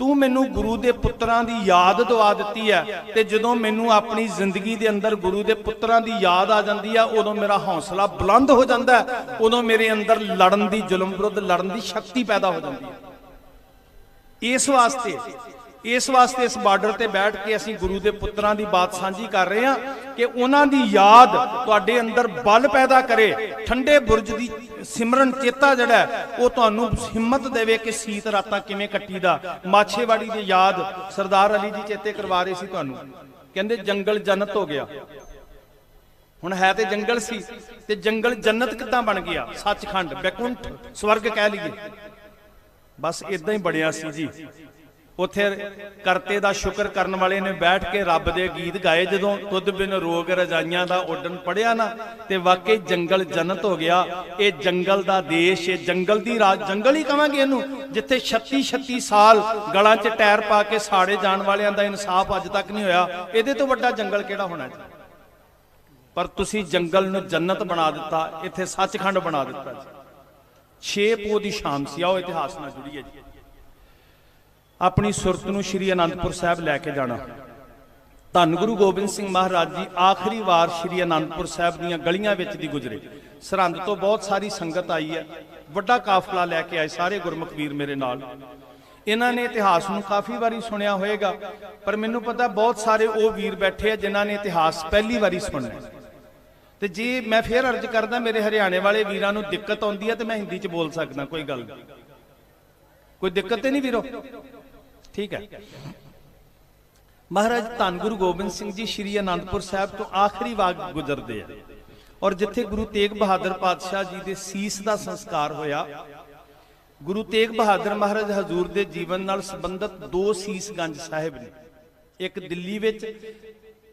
ਤੂੰ ਮੈਨੂੰ ਗੁਰੂ ਦੇ ਪੁੱਤਰਾਂ ਦੀ ਯਾਦ ਦਵਾ ਦਿੱਤੀ ਹੈ ਤੇ ਜਦੋਂ ਮੈਨੂੰ ਆਪਣੀ ਜ਼ਿੰਦਗੀ ਦੇ ਅੰਦਰ ਗੁਰੂ ਦੇ ਪੁੱਤਰਾਂ ਦੀ ਯਾਦ ਆ ਜਾਂਦੀ ਆ, ਉਦੋਂ ਮੇਰਾ ਹੌਸਲਾ ਬੁਲੰਦ ਹੋ ਜਾਂਦਾ, ਉਦੋਂ ਮੇਰੇ ਅੰਦਰ ਲੜਨ ਦੀ, ਜ਼ੁਲਮ ਵਿਰੁੱਧ ਲੜਨ ਦੀ ਸ਼ਕਤੀ ਪੈਦਾ ਹੋ ਜਾਂਦੀ ਹੈ। ਇਸ ਵਾਸਤੇ ਇਸ ਬਾਰਡਰ ਤੇ ਬੈਠ ਕੇ ਅਸੀਂ ਗੁਰੂ ਦੇ ਪੁੱਤਰਾਂ ਦੀ ਬਾਤ ਸਾਂਝੀ ਕਰ ਰਹੇ ਹਾਂ ਕਿ ਉਹਨਾਂ ਦੀ ਯਾਦ ਤੁਹਾਡੇ ਅੰਦਰ ਬਲ ਪੈਦਾ ਕਰੇ, ਠੰਡੇ ਬੁਰਜ ਦੀ ਸਿਮਰਨ ਚੇਤਾ ਜਿਹੜਾ ਉਹ ਤੁਹਾਨੂੰ ਹਿੰਮਤ ਦੇਵੇ ਕਿ ਸੀਤ ਰਾਤਾਂ ਕਿਵੇਂ ਕੱਟੀਦਾ। ਮਾਛੇਵਾੜੀ ਦੀ ਯਾਦ ਸਰਦਾਰ ਅਲੀ ਜੀ ਚੇਤੇ ਕਰਵਾ ਰਹੇ ਸੀ ਤੁਹਾਨੂੰ, ਕਹਿੰਦੇ ਜੰਗਲ ਜੰਨਤ ਹੋ ਗਿਆ। ਹੁਣ ਹੈ ਤੇ ਜੰਗਲ ਸੀ ਤੇ ਜੰਗਲ ਜੰਨਤ ਕਿੱਦਾਂ ਬਣ ਗਿਆ? ਸੱਚਖੰਡ, ਬੈਕੁੰਠ, ਸਵਰਗ ਕਹਿ ਲਈਏ। ਬਸ ਇਦਾਂ ਹੀ ਬਣਿਆ ਸੀ ਜੀ। ਉੱਥੇ ਕਰਤੇ ਦਾ ਸ਼ੁਕਰ ਕਰਨ ਵਾਲੇ ਨੇ ਬੈਠ ਕੇ ਰੱਬ ਦੇ ਗੀਤ ਗਾਏ। ਜਦੋਂ ਤੁਧ ਬਿਨ ਰੋਗ ਰਜਾਈਆਂ ਦਾ ਉੱਡਣ ਪੜਿਆ ਨਾ, ਤੇ ਵਾਕਈ ਜੰਗਲ ਜੰਨਤ ਹੋ ਗਿਆ। ਇਹ ਜੰਗਲ ਦਾ ਦੇਸ਼, ਇਹ ਜੰਗਲ ਦੀ ਰਾਜ, ਜੰਗਲ ਹੀ ਕਵਾਂਗੇ ਇਹਨੂੰ, ਜਿੱਥੇ 36 ਸਾਲ ਗਲਾਂ 'ਚ ਟਾਇਰ ਪਾ ਕੇ ਸਾੜੇ ਜਾਣ ਵਾਲਿਆਂ ਦਾ ਇਨਸਾਫ ਅੱਜ ਤੱਕ ਨਹੀਂ ਹੋਇਆ। ਇਹਦੇ ਤੋਂ ਵੱਡਾ ਜੰਗਲ ਕਿਹੜਾ ਹੋਣਾ ਜੀ? ਪਰ ਤੁਸੀਂ ਜੰਗਲ ਨੂੰ ਜੰਨਤ ਬਣਾ ਦਿੱਤਾ, ਇੱਥੇ ਸੱਚਖੰਡ ਬਣਾ ਦਿੱਤਾ ਜੀ। 6 ਪੋਹ ਦੀ ਸ਼ਾਮ ਸੀ। ਆਓ ਇਤਿਹਾਸ ਨਾਲ ਜੁੜੀਏ ਜੀ। ਆਪਣੀ ਸੁਰਤ ਨੂੰ ਸ਼੍ਰੀ ਅਨੰਦਪੁਰ ਸਾਹਿਬ ਲੈ ਕੇ ਜਾਣਾ। ਧੰਨ ਗੁਰੂ ਗੋਬਿੰਦ ਸਿੰਘ ਮਹਾਰਾਜ ਜੀ ਆਖਰੀ ਵਾਰ ਸ਼੍ਰੀ ਅਨੰਦਪੁਰ ਸਾਹਿਬ ਦੀਆਂ ਗਲੀਆਂ ਵਿੱਚ ਦੀ ਗੁਜ਼ਰੇ। ਸਰਹੰਦ ਤੋਂ ਬਹੁਤ ਸਾਰੀ ਸੰਗਤ ਆਈ ਹੈ, ਵੱਡਾ ਕਾਫਲਾ ਲੈ ਕੇ ਆਏ ਸਾਰੇ ਗੁਰਮੁਖ ਵੀਰ ਮੇਰੇ ਨਾਲ। ਇਹਨਾਂ ਨੇ ਇਤਿਹਾਸ ਨੂੰ ਕਾਫੀ ਵਾਰੀ ਸੁਣਿਆ ਹੋਵੇਗਾ, ਪਰ ਮੈਨੂੰ ਪਤਾ ਬਹੁਤ ਸਾਰੇ ਉਹ ਵੀਰ ਬੈਠੇ ਆ ਜਿਨ੍ਹਾਂ ਨੇ ਇਤਿਹਾਸ ਪਹਿਲੀ ਵਾਰੀ ਸੁਣਨਾ। ਤੇ ਜੇ ਮੈਂ ਫੇਰ ਅਰਜ਼ ਕਰਦਾ, ਮੇਰੇ ਹਰਿਆਣੇ ਵਾਲੇ ਵੀਰਾਂ ਨੂੰ ਦਿੱਕਤ ਆਉਂਦੀ ਹੈ ਤੇ ਮੈਂ ਹਿੰਦੀ 'ਚ ਬੋਲ ਸਕਦਾ, ਕੋਈ ਗੱਲ ਨਹੀਂ, ਕੋਈ ਦਿੱਕਤ ਤੇ ਨਹੀਂ ਵੀਰੋ, ਠੀਕ ਹੈ। ਮਹਾਰਾਜ ਧੰਨ ਗੁਰੂ ਗੋਬਿੰਦ ਸਿੰਘ ਜੀ ਸ਼੍ਰੀ ਅਨੰਦਪੁਰ ਸਾਹਿਬ ਤੋਂ ਆਖਰੀ ਵਾਰ ਗੁਜ਼ਰਦੇ ਆ, ਔਰ ਜਿੱਥੇ ਗੁਰੂ ਤੇਗ ਬਹਾਦਰ ਪਾਤਸ਼ਾਹ ਜੀ ਦੇ ਸੀਸ ਦਾ ਸੰਸਕਾਰ ਹੋਇਆ। ਗੁਰੂ ਤੇਗ ਬਹਾਦਰ ਮਹਾਰਾਜ ਹਜ਼ੂਰ ਦੇ ਜੀਵਨ ਨਾਲ ਸੰਬੰਧਿਤ 2 ਸੀਸਗੰਜ ਸਾਹਿਬ ਨੇ। ਇੱਕ ਦਿੱਲੀ ਵਿੱਚ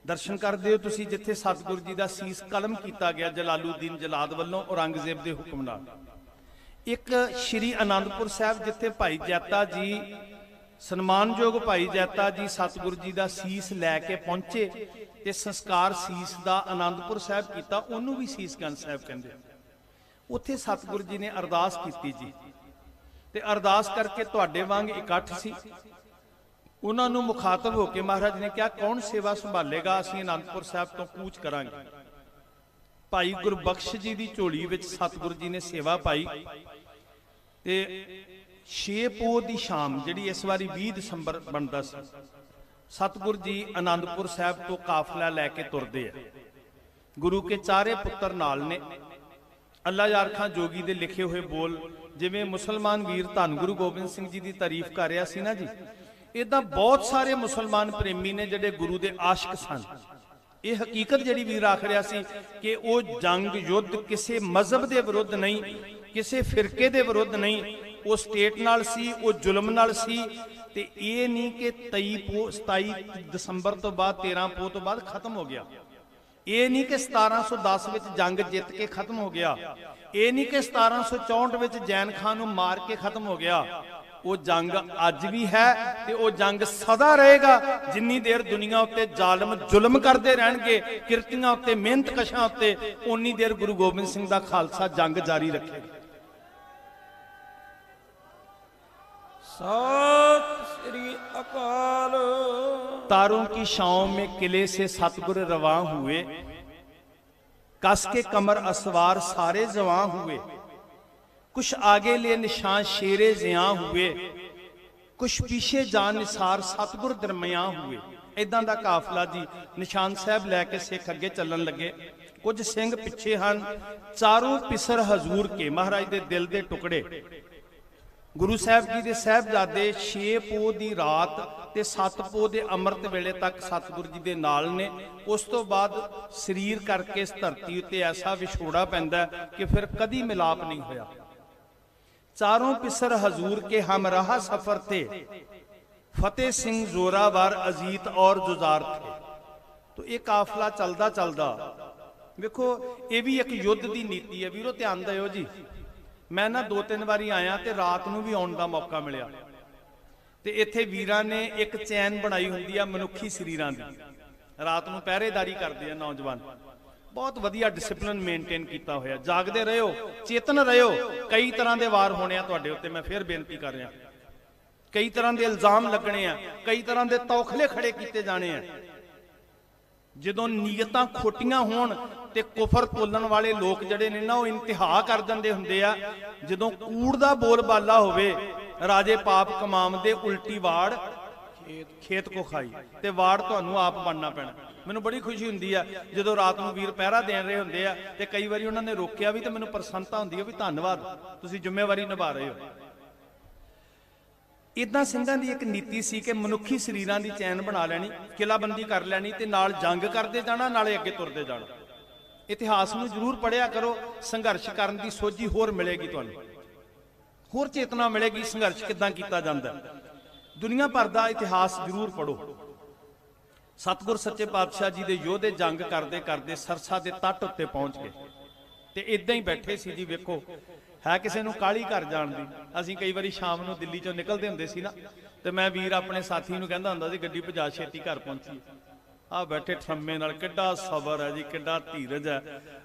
ਦਰਸ਼ਨ ਕਰਦੇ ਹੋ ਤੁਸੀਂ, ਜਿੱਥੇ ਸਤਿਗੁਰੂ ਜੀ ਦਾ ਸੀਸ ਕਲਮ ਕੀਤਾ ਗਿਆ ਜਲਾਲੂਦੀਨ ਜਲਾਦ ਵੱਲੋਂ ਔਰੰਗਜ਼ੇਬ ਦੇ ਹੁਕਮ ਨਾਲ। ਇੱਕ ਸ਼੍ਰੀ ਅਨੰਦਪੁਰ ਸਾਹਿਬ, ਜਿੱਥੇ ਭਾਈ ਜੈਤਾ ਜੀ, ਸਨਮਾਨਯੋਗ ਭਾਈ ਜੈਤਾ ਜੀ ਸਤਿਗੁਰੂ ਜੀ ਦਾ ਸੀਸ ਲੈ ਕੇ ਪਹੁੰਚੇ ਤੇ ਸੰਸਕਾਰ ਸੀਸ ਦਾ ਅਨੰਦਪੁਰ ਸਾਹਿਬ ਕੀਤਾ, ਉਹਨੂੰ ਵੀ ਸੀਸਗੰਜ ਸਾਹਿਬ ਕਹਿੰਦੇ। ਉੱਥੇ ਸਤਿਗੁਰੂ ਜੀ ਨੇ ਅਰਦਾਸ ਕੀਤੀ ਜੀ, ਤੇ ਅਰਦਾਸ ਕਰਕੇ ਤੁਹਾਡੇ ਵਾਂਗ ਇਕੱਠ ਸੀ। ਉਹਨਾਂ ਨੂੰ ਮੁਖਾਤਬ ਹੋ ਕੇ ਮਹਾਰਾਜ ਨੇ ਕਿਹਾ, ਕੌਣ ਸੇਵਾ ਸੰਭਾਲੇਗਾ? ਅਸੀਂ ਅਨੰਦਪੁਰ ਸਾਹਿਬ ਤੋਂ ਕੂਚ ਕਰਾਂਗੇ। ਭਾਈ ਗੁਰਬਖਸ਼ ਜੀ ਦੀ ਝੋਲੀ ਵਿੱਚ ਸਤਿਗੁਰੂ ਜੀ ਨੇ ਸੇਵਾ ਪਾਈ ਤੇ 6 ਪੋਹ ਦੀ ਸ਼ਾਮ ਜਿਹੜੀ ਇਸ ਵਾਰੀ 20 ਦਸੰਬਰ ਬਣਦਾ ਸੀ, ਸਤਿਗੁਰ ਜੀ ਆਨੰਦਪੁਰ ਸਾਹਿਬ ਤੋਂ ਕਾਫਲਾ ਲੈ ਕੇ ਤੁਰਦੇ ਆ। ਗੁਰੂ ਕੇ ਚਾਰੇ ਪੁੱਤਰ ਨਾਲ ਨੇ। ਅੱਲਾ ਯਾਰ ਖਾਂ ਜੋਗੀ ਦੇ ਲਿਖੇ ਹੋਏ ਬੋਲ, ਜਿਵੇਂ ਮੁਸਲਮਾਨ ਵੀਰ ਧੰਨ ਗੁਰੂ ਗੋਬਿੰਦ ਸਿੰਘ ਜੀ ਦੀ ਤਾਰੀਫ ਕਰ ਰਿਹਾ ਸੀ ਨਾ ਜੀ, ਇਦਾਂ ਬਹੁਤ ਸਾਰੇ ਮੁਸਲਮਾਨ ਪ੍ਰੇਮੀ ਨੇ ਜਿਹੜੇ ਗੁਰੂ ਦੇ ਆਸ਼ਿਕ ਸਨ। ਇਹ ਹਕੀਕਤ ਜਿਹੜੀ ਵੀਰ ਆਖ ਰਿਹਾ ਸੀ ਕਿ ਉਹ ਜੰਗ ਯੁੱਧ ਕਿਸੇ ਮਜ਼ਹਬ ਦੇ ਵਿਰੁੱਧ ਨਹੀਂ, ਕਿਸੇ ਫਿਰਕੇ ਦੇ ਵਿਰੁੱਧ ਨਹੀਂ, ਉਹ ਸਟੇਟ ਨਾਲ ਸੀ, ਉਹ ਜ਼ੁਲਮ ਨਾਲ ਸੀ। ਤੇ ਇਹ ਨਹੀਂ ਕਿ 27 ਦਸੰਬਰ ਤੋਂ ਬਾਅਦ 13 ਪੋਹ ਤੋਂ ਬਾਅਦ ਖਤਮ ਹੋ ਗਿਆ। ਇਹ ਨਹੀਂ ਕਿ 1710 ਵਿੱਚ ਜੰਗ ਜਿੱਤ ਕੇ ਖਤਮ ਹੋ ਗਿਆ। ਇਹ ਨਹੀਂ ਕਿ 1764 ਵਿੱਚ ਜੈਨ ਖਾਨ ਨੂੰ ਮਾਰ ਕੇ ਖਤਮ ਹੋ ਗਿਆ। ਉਹ ਜੰਗ ਅੱਜ ਵੀ ਹੈ ਤੇ ਉਹ ਜੰਗ ਸਦਾ ਰਹੇਗਾ। ਜਿੰਨੀ ਦੇਰ ਦੁਨੀਆ ਉੱਤੇ ਜ਼ਾਲਮ ਜ਼ੁਲਮ ਕਰਦੇ ਰਹਿਣਗੇ, ਕਿਰਤੀਆਂ ਉੱਤੇ, ਮਿਹਨਤ ਕਸ਼ਾਂ ਉੱਤੇ, ਉਨੀ ਦੇਰ ਗੁਰੂ ਗੋਬਿੰਦ ਸਿੰਘ ਦਾ ਖਾਲਸਾ ਜੰਗ ਜਾਰੀ ਰੱਖੇਗਾ। सत श्री अकाल। तारों की छांव में किले से सतगुर रवां हुए, कस के कमर असवार सारे जवां हुए। कुछ आगे ले निशान शेरे जियां हुए, कुछ पीछे जान निसार सतगुर दरमियां हुए। इदां दा काफला जी निशान साहब लैके सिख अगे चलन लगे। कुछ सिंह पिछे हन, चारों पिसर हजूर के, महाराज दे दिल दे टुकड़े। गुरु साहब जी के साहबजादे 6 ਪੋਹ ਦੀ ਰਾਤ ਤੇ 7 ਪੋਹ ਦੇ ਅੰਮ੍ਰਿਤ ਵੇਲੇ ਤੱਕ ਸਤਿਗੁਰੂ ਜੀ ਦੇ ਨਾਲ ਨੇ। ਉਸ ਤੋਂ ਬਾਅਦ ਸਰੀਰ ਕਰਕੇ ਇਸ ਧਰਤੀ ਉੱਤੇ ਐਸਾ ਵਿਛੋੜਾ ਪੈਂਦਾ ਕਿ ਫਿਰ ਕਦੀ ਮਿਲਾਪ ਨਹੀਂ ਹੋਇਆ। ਚਾरों पिसर हजूर के हमराह सफर थे, फतेह सिंह जोरावर अजीत और जुजार थे। तो ये काफला चलदा चलदा देखो, ये भी एक युद्ध की नीति है वीरो, ध्यान दियो जी। मैं ना 2-3 वारी आया तो रात नूं भी आउण दा मौका मिलिया ते इत्थे वीरां ने एक चैन बनाई हुंदी आ मनुखी शरीरां दी। रात नूं पहरेदारी करदे आ नौजवान, बहुत वधिया डिसिपलिन मेनटेन किया होया। जागदे रहो, चेतन रहो। कई तरह के वार होने तुहाडे उत्ते, मैं फिर बेनती कर रहा। कई तरह के इल्जाम लगने आ, कई तरह के तौखले खड़े किए जाने आ। जदों नीयतां खोटियां होण ते कुफर तोलन वाले लोग जिहड़े ने ना, वो इंतहा कर दिंदे हुंदे आ। जदों कूड़ दा बोल बाला होवे, राजे पाप कमावदे उल्टी वाड़ खेत को खाई, ते वाड़ तुहानूं आप बनना पैना। मैनूं बड़ी खुशी हुंदी है जदों रात नूं वीर पहरा देण रहे हुंदे आ ते कई वारी उन्हां ने रोकिया भी, ते मैनूं प्रसन्नता हुंदी है भी धन्नवाद, तुसीं जिम्मेवारी निभा रहे हो। इदां ਸਿੰਘਾਂ ਦੀ एक नीति सी कि मनुखी शरीरां दी चैन बना लैनी, किलाबंदी कर लैनी ते नाल जंग करदे जाना, नाले अगे तुरदे जाना। इतिहास नूं जरूर पढ़िया करो, संघर्ष करन दी सोझी होर मिलेगी, तुहानूं होर चेतना मिलेगी संघर्ष किदां कीता जांदा। दुनिया भर दा इतिहास जरूर पढ़ो। सतगुर सच्चे पातशाह जी दे योधे जंग करदे करदे सरसा दे तट उत्ते पहुंच गए ते इदां ही बैठे सी जी। वेखो, है किसी नूं काली घर जाण दी। असीं कई वारी शाम नूं दिल्ली चों निकलदे हुंदे सी ना, ते मैं वीर अपने साथी नूं कहंदा हुंदा सी गड्डी भजा छेती घर पहुंची। आ बैठे ठम्मे नाल, किड्डा सबर है जी, किड्डा धीरज है।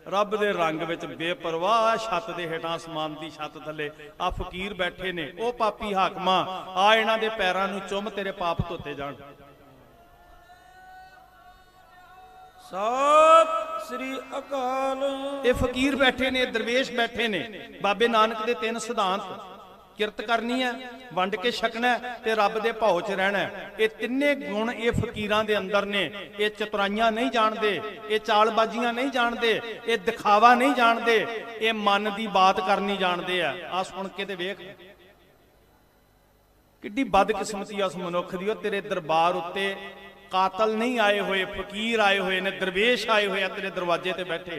रब दे रंग विच बेपरवाह, छत दे हेठां आसमान दी छत थल्ले आ फकीर बैठे ने। ओ पापी हाकमा, आ इन्हां दे पैरां नूं चुम, तेरे पाप धोते जाण। सत श्री अकाल। ये फकीर बैठे ने, दरवेश बैठे ने। बाबे नानक दे 3 सिद्धांत, किरत करनी है, वंड के छकना है ते रब दे भाव च रहना है। ये तिन्ने गुण ये फकीरां दे अंदर ने। ये चतुराइयां नहीं जानते, ये चालबाजियां नहीं जानते, ये दिखावा नहीं जानते, ये मन की बात करनी जानते हैं। आ सुन के ते वेख किड्डी बदकिस्मती उस मनुख दी। तेरे दरबार उत्ते कातल नहीं आए हुए, फकीर आए हुए ने, दरवेश आए हुए तेरे दरवाजे ते बैठे।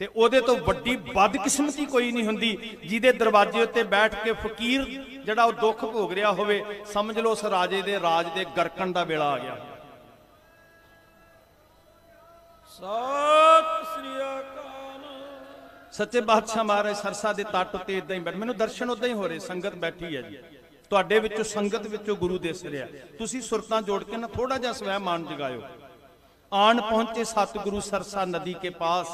ते ओदे तो वड्डी बदकिस्मती कोई नहीं हुंदी जिहदे दरवाजे उत्ते बैठ के फकीर जिहड़ा वो दुख भोग रहा होवे। समझ लो उस राजे दे राज दे गरकण दा वेला आ गया। सत श्री अकाल। सच्चे बादशाह महाराज सरसा दे तट उत्ते इदां ही बैठ, मैनूं दर्शन उदां ही हो रहे। संगत बैठी है जी, तुहाडे विचों संगत विचों गुरु दिस रहा। तुसीं सुरतां जोड़ के ना थोड़ा जिहा स्वै मान जगायो। आन पहुंचे सतगुरु सरसा नदी के पास,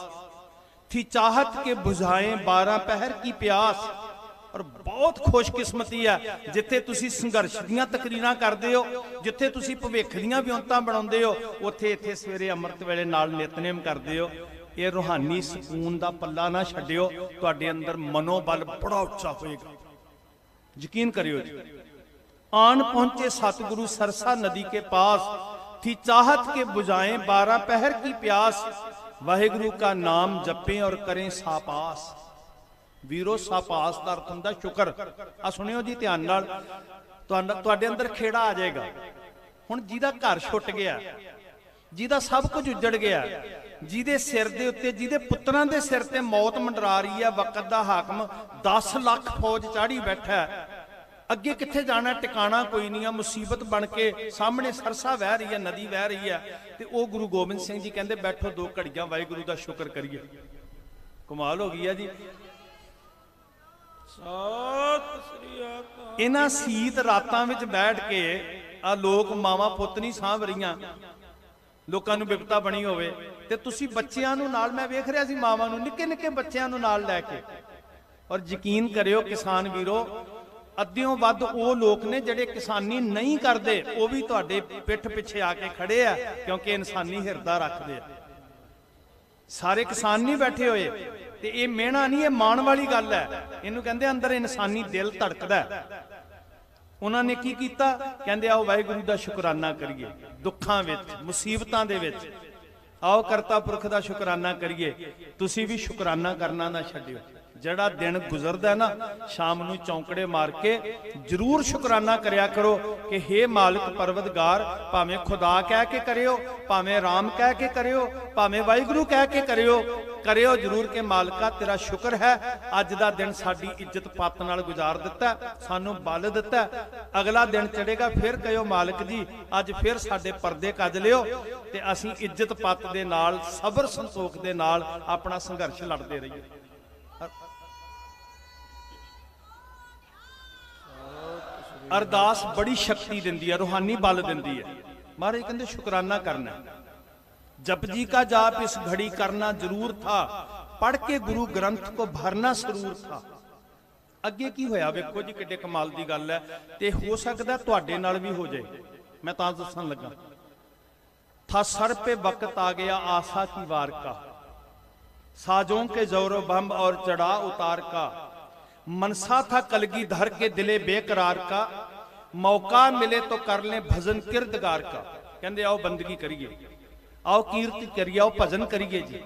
थी चाहत के बुझाएं 12 पहर की प्यास। और बहुत खुशकिस्मती है जिथे तुसीं संघर्ष दीयां तकरीरां करदे हो, जिथे तुसीं भविख दीयां विਉਂਤਾਂ बनाउंदे हो, उत्थे इत्थे सवेरे अमृत वेले नाल नितनेम करदे हो। ये रूहानी सकून दा पल्ला ना छड्डियो, तुहाडे अंदर मनोबल बड़ा उच्चा होएगा। यकीन करियो जी। आन पहुंचे सतगुरु सरसा नदी के पास, थी चाहत के बुझाएं 12 पहर की प्यास, वाहिगुरु का नाम जपें और करें सापास। वीरो सापास का अर्थ हुंदा शुक्र। आ सुनियो जी ध्यान नाल, तुहाडे अंदर खेड़ा आ जाएगा। हुण जिहदा घर छुट गया, जिहदा सब कुछ उजड़ गया, जिहदे सिर दे उत्ते, जिहदे पुत्रां दे सिर ते मौत मंडरा रही है, वक्त दा हाकम 10 लाख फौज चाढ़ी बैठा है, अगे किथे जाना, टिकाणा कोई नहीं है, मुसीबत बन के सामने सरसा बह रही है, नदी बह रही है, ते ओ गुरु गोबिंद सिंह जी कहंदे बैठो 2 घड़ियां वाहिगुरु दा शुक्र करिए। कमाल हो गई है जी। सत श्री अकाल। इन्हां सीत रातां विच बैठ के आ लोक मावां पुੱਤ नहीं सांभ रहीਆਂ, लोकां नूं विपता बनी होवे, ते तुसीं बच्चिआं नूं नाल, मैं वेख रिहा सी मावां नूं निक्के निक्के बच्चिआं नूं नाल लै के, और यकीन करियो किसान वीरो, अद्धियों वध ਉਹ लोग ने ਜਿਹੜੇ किसानी नहीं करते, वो भी ਤੁਹਾਡੇ पिठ पिछे आके खड़े आ, क्योंकि इंसानी हिरदा रखते आ। सारे किसान नहीं बैठे हुए, ते ये मेहना नहीं, ये माण वाली गल है, इनू कहंदे अंदर इंसानी दिल धड़कदा है। उन्होंने की कीता, कहंदे आओ वाहिगुरू दा शुकराना करिए, दुखां विच मुसीबतां दे विच आओ करता पुरख दा शुकराना करिए। तुसीं भी शुकराना करना ना छड्डिओ। ਜਿਹੜਾ दिन गुजरदा है ना, शाम नूं चौंकड़े मार के जरूर शुकराना करया करो कि हे मालिक परवतगार, भावें खुदा कह के करियो, भावें राम कह के करियो, भावें वाहिगुरू कह के करियो, करियो जरूर के मालिका तेरा शुक्र है, अज दा दिन साडी इज्जत पत नाल गुजार दिता, सानू बल दिता, अगला दिन चढ़ेगा फिर कहियो मालिक जी अज फिर साडे परदे कज लियो, ते असीं इज्जत पत दे नाल सबर संतोख दे नाल अपना संघर्ष लड़ते रहिए। अरदास बड़ी शक्ति दिंदी है, रूहानी बल दिंदी है। महाराज कहते शुकराना करना, जपजी का जाप इस घड़ी करना जरूर था, पढ़ के गुरु ग्रंथ को भरना जरूर था। अगे की होया वेखो जी, किड्डे कमाल दी गल है, ते हो सकदा तुहाडे नाल भी हो जाए। मैं तां दस्सण लगा, था सर पे वक्त आ गया आशा की वार का, साजों के जोरो बम और चढ़ा उतार का, मनसा था कलगी धर के दिले बेकरार का, मौका मिले तो कर ले भजन किरदगार का। कहंदे आओ बंदगी करिए, आओ कीर्ति करिए, आओ भजन करिए जी।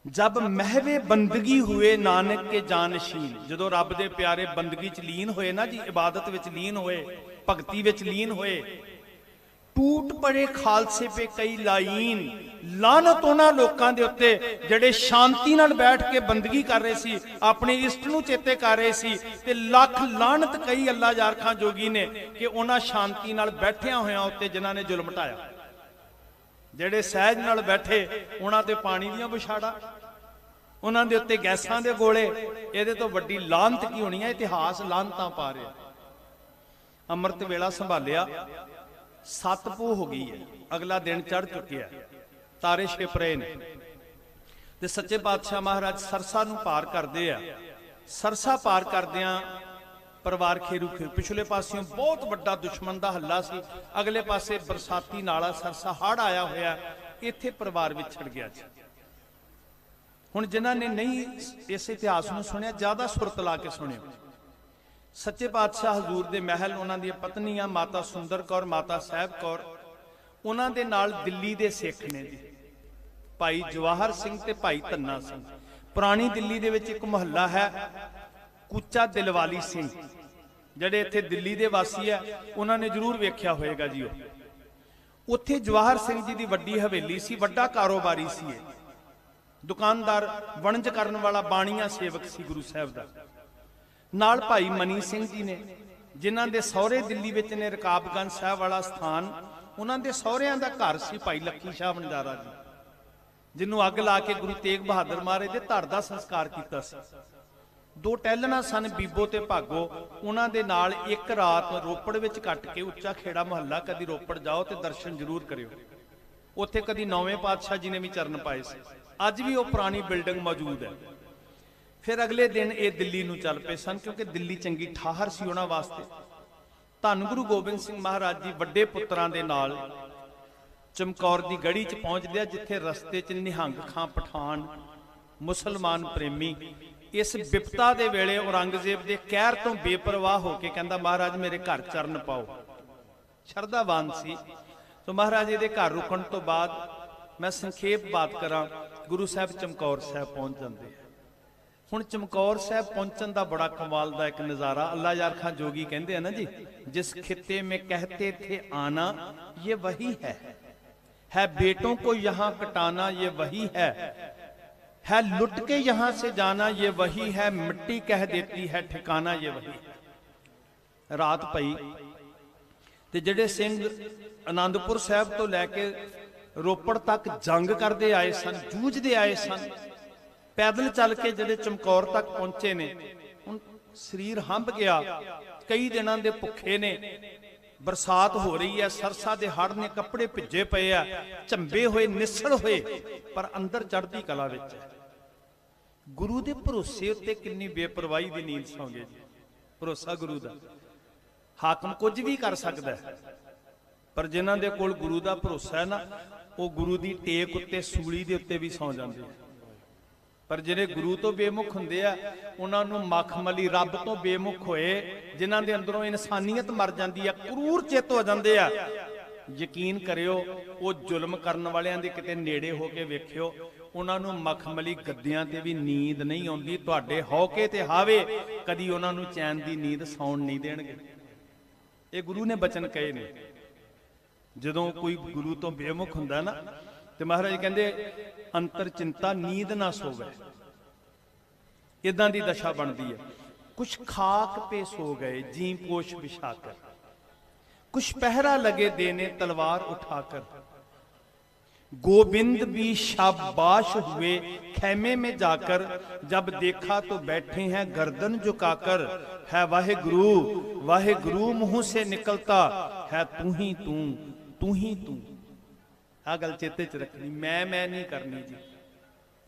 जब महवे बंदगी हुए नानक के जानशीन, जदों रब दे प्यारे बंदगी च लीन होए ना जी, इबादत विच लीन होए, भगती विच लीन होए, टूट पड़े खालसे पे कई लाइन, लानत उन्हां लोकां दे उत्ते ਜਿਹੜੇ शांति नाल बैठ के बंदगी कर रहे सी, अपने इष्ट नूं चेते कर रहे सी, ते लख लानत कई अल्लाह यारखां जोगी ने कि उन्हां शांति नाल बैठियां होयां उत्ते जिन्हां ने जुल्म ढाया। ਜਿਹੜੇ सहज नाल बैठे उन्हां ते पानी दीयां विछाड़ा, उन्हां दे उत्ते गैसां दे गोले, इहदे तो वड्डी लानत की होनी है। इतिहास लानतां पा रिहा। अमृत वेला संभालिया, 7 पो हो गई है, अगला दिन चढ़ चुकिया, तारे छिप रहे ने, ते सच्चे पातशाह महाराज सरसा नूं पार करदे आ। सरसा पार करदियां परिवार खेरू खेरू, पिछले पासियों बहुत वड्डा दुश्मन दा हल्ला सी, अगले पासे बरसाती नाला सरसा हड़ आया होया, इत्थे परिवार विछड़ गया जी। हुण जिन्हां ने नहीं इस इतिहास नूं सुनिया, ज्यादा सुरत ला के सुनियो। सच्चे पातशाह हजूर दे महल, उन्हां दी पत्नियां माता सुंदर कौर, माता साहब कौर, उन्हां दे नाल दिल्ली दे सिख ने जी, भाई जवाहर सिंह ते भाई धन्ना सिंह। पुरानी दिल्ली दे विच एक मुहल्ला है कुचा दिलवाली सिंह, ਜਿਹੜੇ ਇੱਥੇ ਦਿੱਲੀ ਦੇ ਵਾਸੀ ਆ, ਉਹਨਾਂ ਨੇ ਜ਼ਰੂਰ ਵੇਖਿਆ ਹੋਵੇਗਾ ਜੀ। ਉੱਥੇ ਜਵਾਹਰ ਸਿੰਘ ਜੀ ਦੀ ਵੱਡੀ ਹਵੇਲੀ ਸੀ, ਵੱਡਾ ਕਾਰੋਬਾਰੀ ਸੀ, ਦੁਕਾਨਦਾਰ, ਵਣਜ ਕਰਨ ਵਾਲਾ ਬਾਣੀਆ ਸੇਵਕ ਸੀ ਗੁਰੂ ਸਾਹਿਬ ਦਾ। ਨਾਲ ਭਾਈ ਮਨੀ ਸਿੰਘ ਜੀ ਨੇ, ਜਿਨ੍ਹਾਂ ਦੇ ਸਹੁਰੇ ਦਿੱਲੀ ਵਿੱਚ ਨੇ ਰਕਾਬਗੰਜ ਸਾਹਿਬ ਵਾਲਾ ਸਥਾਨ, ਉਹਨਾਂ ਦੇ ਸਹੁਰਿਆਂ ਦਾ ਘਰ ਸੀ ਭਾਈ ਲੱਖੀ ਸ਼ਾਹ ਵਣਜਾਰਾ ਜੀ, ਜਿਹਨੂੰ ਅੱਗ ਲਾ ਕੇ ਗੁਰੂ ਤੇਗ ਬਹਾਦਰ ਮਹਾਰਾਜ ਦੇ ਧੜ ਦਾ ਸੰਸਕਾਰ ਕੀਤਾ ਸੀ। 2 ਟਹਿਲਣਾ ਸਨ ਬੀਬੋ ਤੇ ਭਾਗੋ, ਉਹਨਾਂ ਦੇ ਨਾਲ ਇੱਕ ਰਾਤ ਰੋਪੜ ਵਿੱਚ ਕੱਟ ਕੇ, ਉੱਚਾ ਖੇੜਾ ਮੁਹੱਲਾ, ਕਦੀ ਰੋਪੜ ਜਾਓ ਤੇ ਦਰਸ਼ਨ ਜ਼ਰੂਰ ਕਰਿਓ। ਉੱਥੇ ਕਦੀ 9ਵੇਂ ਪਾਤਸ਼ਾਹ ਜੀ ਨੇ ਵੀ ਚਰਨ ਪਾਏ ਸੀ, ਅੱਜ ਵੀ ਉਹ ਪੁਰਾਣੀ ਬਿਲਡਿੰਗ ਮੌਜੂਦ ਹੈ। ਫਿਰ ਅਗਲੇ ਦਿਨ ਇਹ ਦਿੱਲੀ ਨੂੰ ਚੱਲ ਪਏ ਸਨ, ਕਿਉਂਕਿ ਦਿੱਲੀ ਚੰਗੀ ਠਾਹਰ ਸੀ ਉਹਨਾਂ ਵਾਸਤੇ। ਧੰਨ ਗੁਰੂ ਗੋਬਿੰਦ ਸਿੰਘ ਮਹਾਰਾਜ ਜੀ ਵੱਡੇ ਪੁੱਤਰਾਂ ਦੇ ਨਾਲ ਚਮਕੌਰ ਦੀ ਗੜੀ 'ਚ ਪਹੁੰਚਦੇ ਆ, ਜਿੱਥੇ ਰਸਤੇ 'ਚ ਨਿਹੰਗ ਖਾਂ ਪਠਾਨ, ਮੁਸਲਮਾਨ ਪ੍ਰੇਮੀ, इस विपता दे वेले औरंगजेब दे कहर तो बेपरवाह होके कहंदा महाराज मेरे घर चरण पाओ। शरधावान सी। तो महाराज ये घर रुकण तो बाद मैं संखेप बात करा, गुरु साहब चमकौर साहब पहुंच जाते हैं। हुण चमकौर साहब पहुंचण दा बड़ा कमाल दा एक नज़ारा। अल्लाह यार खां जोगी कहंदे हैं ना जी, जिस खित्ते में कहते थे आना ये वही है बेटों को यहाँ कटाना ये वही है लुट के यहाँ से जाना ये वही है, मिट्टी कह देती है ठिकाना ये वही है। रात पई ते जिहड़े सिंह आनंदपुर साहब तो लैके रोपड़ तक जंग करते आए सन, जूझते आए सन, पैदल चल के जिहड़े चमकौर तक पहुंचे ने, हुण शरीर हंब गया, कई दिनां दे भुखे ने, बरसात हो रही है, सरसा दे हड़ ने, कपड़े भिजे पे आ, झंबे हुए निसड़ हुए, पर अंदर चढ़दी कला विच है। गुरु दे भरोसे उत्ते किन्नी बेपरवाही दी नींद सौ गए जी। भरोसा गुरु दा, हाकम कुछ भी कर सकदा है, पर जिन्हां दे कोल गुरु दा भरोसा है ना, वो गुरु दी टेक उत्ते सूली दे उत्ते भी सौ जांदे हैं। पर जिहड़े गुरु तो बेमुख हुंदे आ, उन्हां नूं मखमली रब तो बेमुख होए, जिन्हां दे अंदरों इंसानियत मर जांदी है, क्रूर चित हो जांदे आ, यकीन करियो वो जुल्म करन वालियां दे किते नेड़े हो के वेखियो, उन्हां नूं मखमली गद्दियां ते भी नींद नहीं आउंदी। तुहाडे हौके ते हावे कदी उन्हां नूं चैन दी नींद सौण नहीं देणगे। ये गुरु ने बचन कहे ने। जदों कोई गुरु तो बेमुख हुंदा ना, ते महाराज कहंदे अंतर चिंता नींद ना सोवे, इदां दी दशा बनदी है। कुछ खाक पे सो गए जी पोश बिछाकर, कुछ पहरा लगे देने तलवार उठाकर, गोविंद भी शाबाश हुए खैमे में जाकर, जब देखा तो बैठे हैं गर्दन झुकाकर, है वाहे गुरु मुंह से निकलता है तू ही तू। आ गल चेते च रखनी, मैं नहीं करनी जी।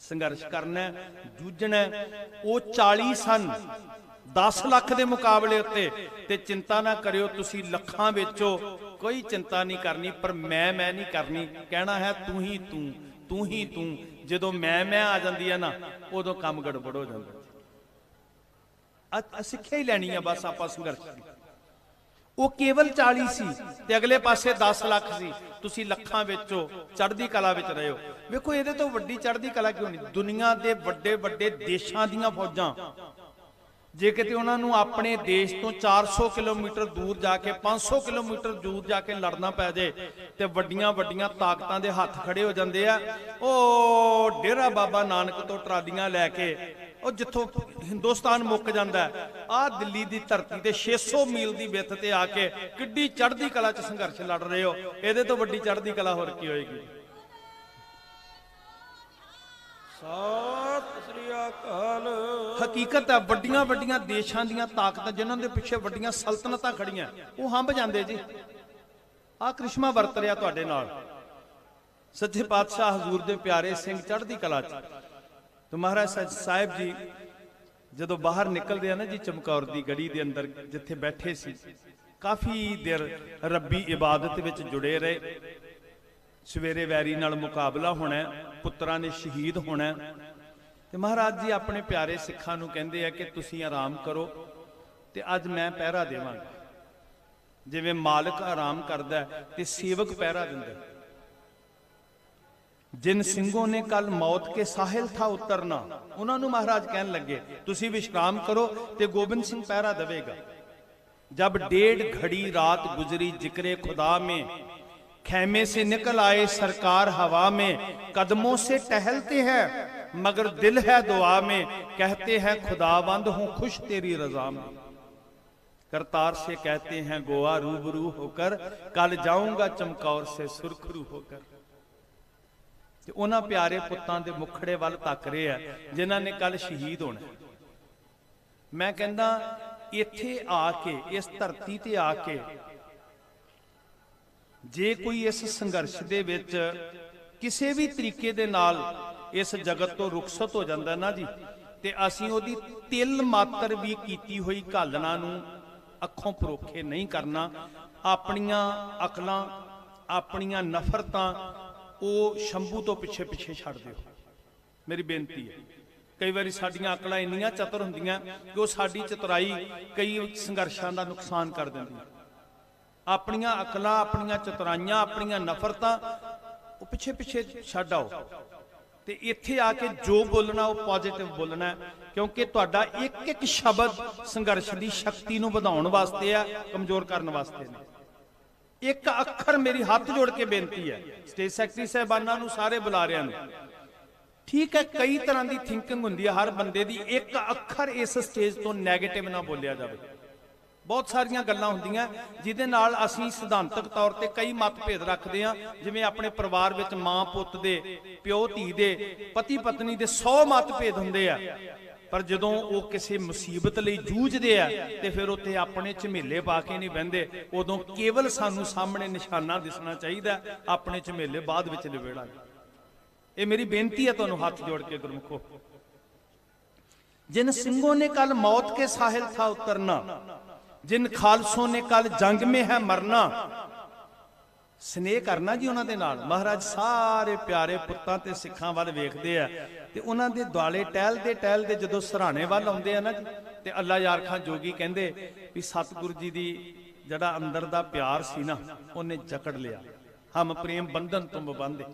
संघर्ष करना, जूझना। वो 40 सन 10 लाख के मुकाबले उत्ते, ते चिंता ना करियो तुसी लखां विचों, कोई चिंता नहीं करनी, पर मैं नहीं करनी। कहना है तू ही तू। जदों मैं आ जाती है ना, उदों काम गड़बड़ हो जाता। सिक्ख्या ही लैनी है बस आपां संघर्ष। वो केवल 40 सी ते अगले पासे 10 लाख सी, तुसी लखां विचों चढ़दी कला विच रहे हो। वेखो इहदे तो वड्डी चढ़दी कला क्यों नहीं? दुनिया दे वड्डे वड्डे देशां दीयां फौजां जे किते उन्हां नूं अपने देश तो 400 किलोमीटर दूर जाके 500 किलोमीटर दूर जाके लड़ना पै जाए ते वड्डियां वड्डियां ताकतां दे हत्थ खड़े हो जांदे आ। ओ डेरा बाबा नानक तो ट्रालियां लैके और जिथों हिंदुस्तान मुक जांदा है, आ दिल्ली दी धरती ते 600 मील दी विथ ते आके किड्डी चढ़दी कला च संघर्ष लड़ रहे हो। इहदे तो वड्डी चढ़दी कला होर की होएगी? सत श्री अकाल। हकीकत है वड्डियां वड्डियां देशां दीयां ताकतां जिन्हां दे पिछे वड्डियां सल्तनतां खड़ियां, वो हंब जांदे जी। आ करिश्मा वरत रिहा तुहाडे नाल। सच्चे पातशाह हजूर दे प्यारे सिंह चढ़दी कला च। तो महाराज साहिब जी जदों बाहर निकलदे आ ना जी, चमकौर दी गढ़ी दे अंदर जिथे बैठे सी, काफी देर रब्बी इबादत विच जुड़े रहे। सवेरे वैरी नाल मुकाबला होना, पुत्रां ने शहीद होना, ते महाराज जी अपने प्यारे सिखां नूं कहंदे आ कि तुसीं आराम करो ते अज मैं पहरा देवांगा। जिवें मालिक आराम करदा है ते सेवक पहरा दिंदा है। जिन सिंहों ने कल मौत के साहिल था उतरना, उन्होंने महाराज कहन लगे तुसी विश्राम करो ते गोबिंद सिंह पहरा देवेगा। जब 1.5 घड़ी रात गुजरी जिक्रे खुदा में, खैमे से निकल आए सरकार हवा में, कदमों से टहलते हैं मगर दिल है दुआ में, कहते हैं खुदावंद हूं खुश तेरी रजा में। करतार से कहते हैं गोवा रूबरू होकर, कल जाऊंगा चमकौर से सुरखरू होकर। ते उन्हां प्यारे पुत्तां दे मुखड़े वल तक रहे हैं जिन्हां ने कल शहीद होना। मैं कहंदा इत्थे आके, इस धरती ते आके जे कोई इस संघर्ष दे विच किसी भी तरीके दे नाल इस जगत तो रुखसत हो जांदा ना जी, ते असीं ओदी तिल मात्र भी कीती होई घालना नूं अखों परोखे नहीं करना। अपनियां अकलां अपनियां नफरतां वो शंभू तो पिछे पिछे छड़ दिओ। मेरी बेनती है ਕਈ ਵਾਰੀ ਸਾਡੀਆਂ ਅਕਲਾਂ ਇੰਨੀਆਂ ਚਤੁਰ ਹੁੰਦੀਆਂ ਕਿ ਉਹ ਸਾਡੀ ਚਤੁਰਾਈ ਕਈ ਸੰਘਰਸ਼ਾਂ ਦਾ ਨੁਕਸਾਨ ਕਰ ਦਿੰਦੀਆਂ। ਆਪਣੀਆਂ ਅਕਲਾਂ, ਆਪਣੀਆਂ ਚਤੁਰਾਈਆਂ, ਆਪਣੀਆਂ ਨਫ਼ਰਤਾਂ ਉਹ ਪਿੱਛੇ ਪਿੱਛੇ ਛੱਡ ਆਓ ਤੇ ਇੱਥੇ ਆ ਕੇ ਜੋ ਬੋਲਣਾ ਉਹ ਪੋਜ਼ਿਟਿਵ ਬੋਲਣਾ, ਕਿਉਂਕਿ ਤੁਹਾਡਾ ਇੱਕ ਇੱਕ ਸ਼ਬਦ ਸੰਘਰਸ਼ ਦੀ ਸ਼ਕਤੀ ਨੂੰ ਵਧਾਉਣ ਵਾਸਤੇ ਆ, ਕਮਜ਼ੋਰ ਕਰਨ ਵਾਸਤੇ ਨਹੀਂ। ਇੱਕ ਅੱਖਰ, ਮੇਰੀ ਹੱਥ ਜੋੜ ਕੇ ਬੇਨਤੀ ਹੈ ਸਟੇਜ ਸੈਕਟਰੀ ਸਾਹਿਬਾਨਾਂ ਨੂੰ, ਸਾਰੇ ਬੁਲਾਰਿਆਂ ਨੂੰ, ਠੀਕ ਹੈ ਕਈ ਤਰ੍ਹਾਂ ਦੀ ਥਿੰਕਿੰਗ ਹੁੰਦੀ ਹੈ ਹਰ ਬੰਦੇ ਦੀ, ਇੱਕ ਅੱਖਰ ਇਸ ਸਟੇਜ ਤੋਂ ਨੈਗੇਟਿਵ ਨਾ ਬੋਲਿਆ ਜਾਵੇ। ਬਹੁਤ ਸਾਰੀਆਂ ਗੱਲਾਂ ਹੁੰਦੀਆਂ ਜਿਹਦੇ ਨਾਲ ਅਸੀਂ ਸਿਧਾਂਤਕ ਤੌਰ ਤੇ ਕਈ ਮਤਭੇਦ ਰੱਖਦੇ ਹਾਂ, ਜਿਵੇਂ ਆਪਣੇ ਪਰਿਵਾਰ ਵਿੱਚ ਮਾਂ ਪੁੱਤ ਦੇ, ਪਿਓ ਧੀ ਦੇ, ਪਤੀ ਪਤਨੀ ਦੇ 100 ਮਤਭੇਦ ਹੁੰਦੇ ਆ, ਪਰ ਜਦੋਂ ਉਹ ਕਿਸੇ ਮੁਸੀਬਤ ਲਈ ਜੂਝਦੇ ਆ ਤੇ ਫਿਰ ਉੱਥੇ ਆਪਣੇ ਝਮੇਲੇ ਪਾ ਕੇ ਨਹੀਂ ਬਹਿੰਦੇ, ਉਦੋਂ ਕੇਵਲ ਸਾਨੂੰ ਸਾਹਮਣੇ ਨਿਸ਼ਾਨਾ ਦਿਸਣਾ ਚਾਹੀਦਾ, ਆਪਣੇ ਝਮੇਲੇ ਬਾਅਦ ਵਿੱਚ ਨਿਬੇੜਾਂਗੇ। ਇਹ ਮੇਰੀ ਬੇਨਤੀ ਹੈ ਤੁਹਾਨੂੰ ਹੱਥ ਜੋੜ ਕੇ ਗੁਰਮੁਖੋ। जिन सिंहों ने कल मौत के साहिल था उतरना, जिन खालसों ने कल जंग में है मरना, स्नेह करना जी उन्हां दे नाल। महाराज सारे प्यारे पुत्तां ते सिखां वल वेखदे आ ते उन्हां दे दुआले टहलदे जदों सराणे वल आउंदे आ ना जी, ते अल्लाह यार खां जोगी कहंदे भी सतगुरु जी दी जड़ा अंदर दा प्यार सी ना उन्हें जकड़ लिया, हम प्रेम बंधन तुम बंधे।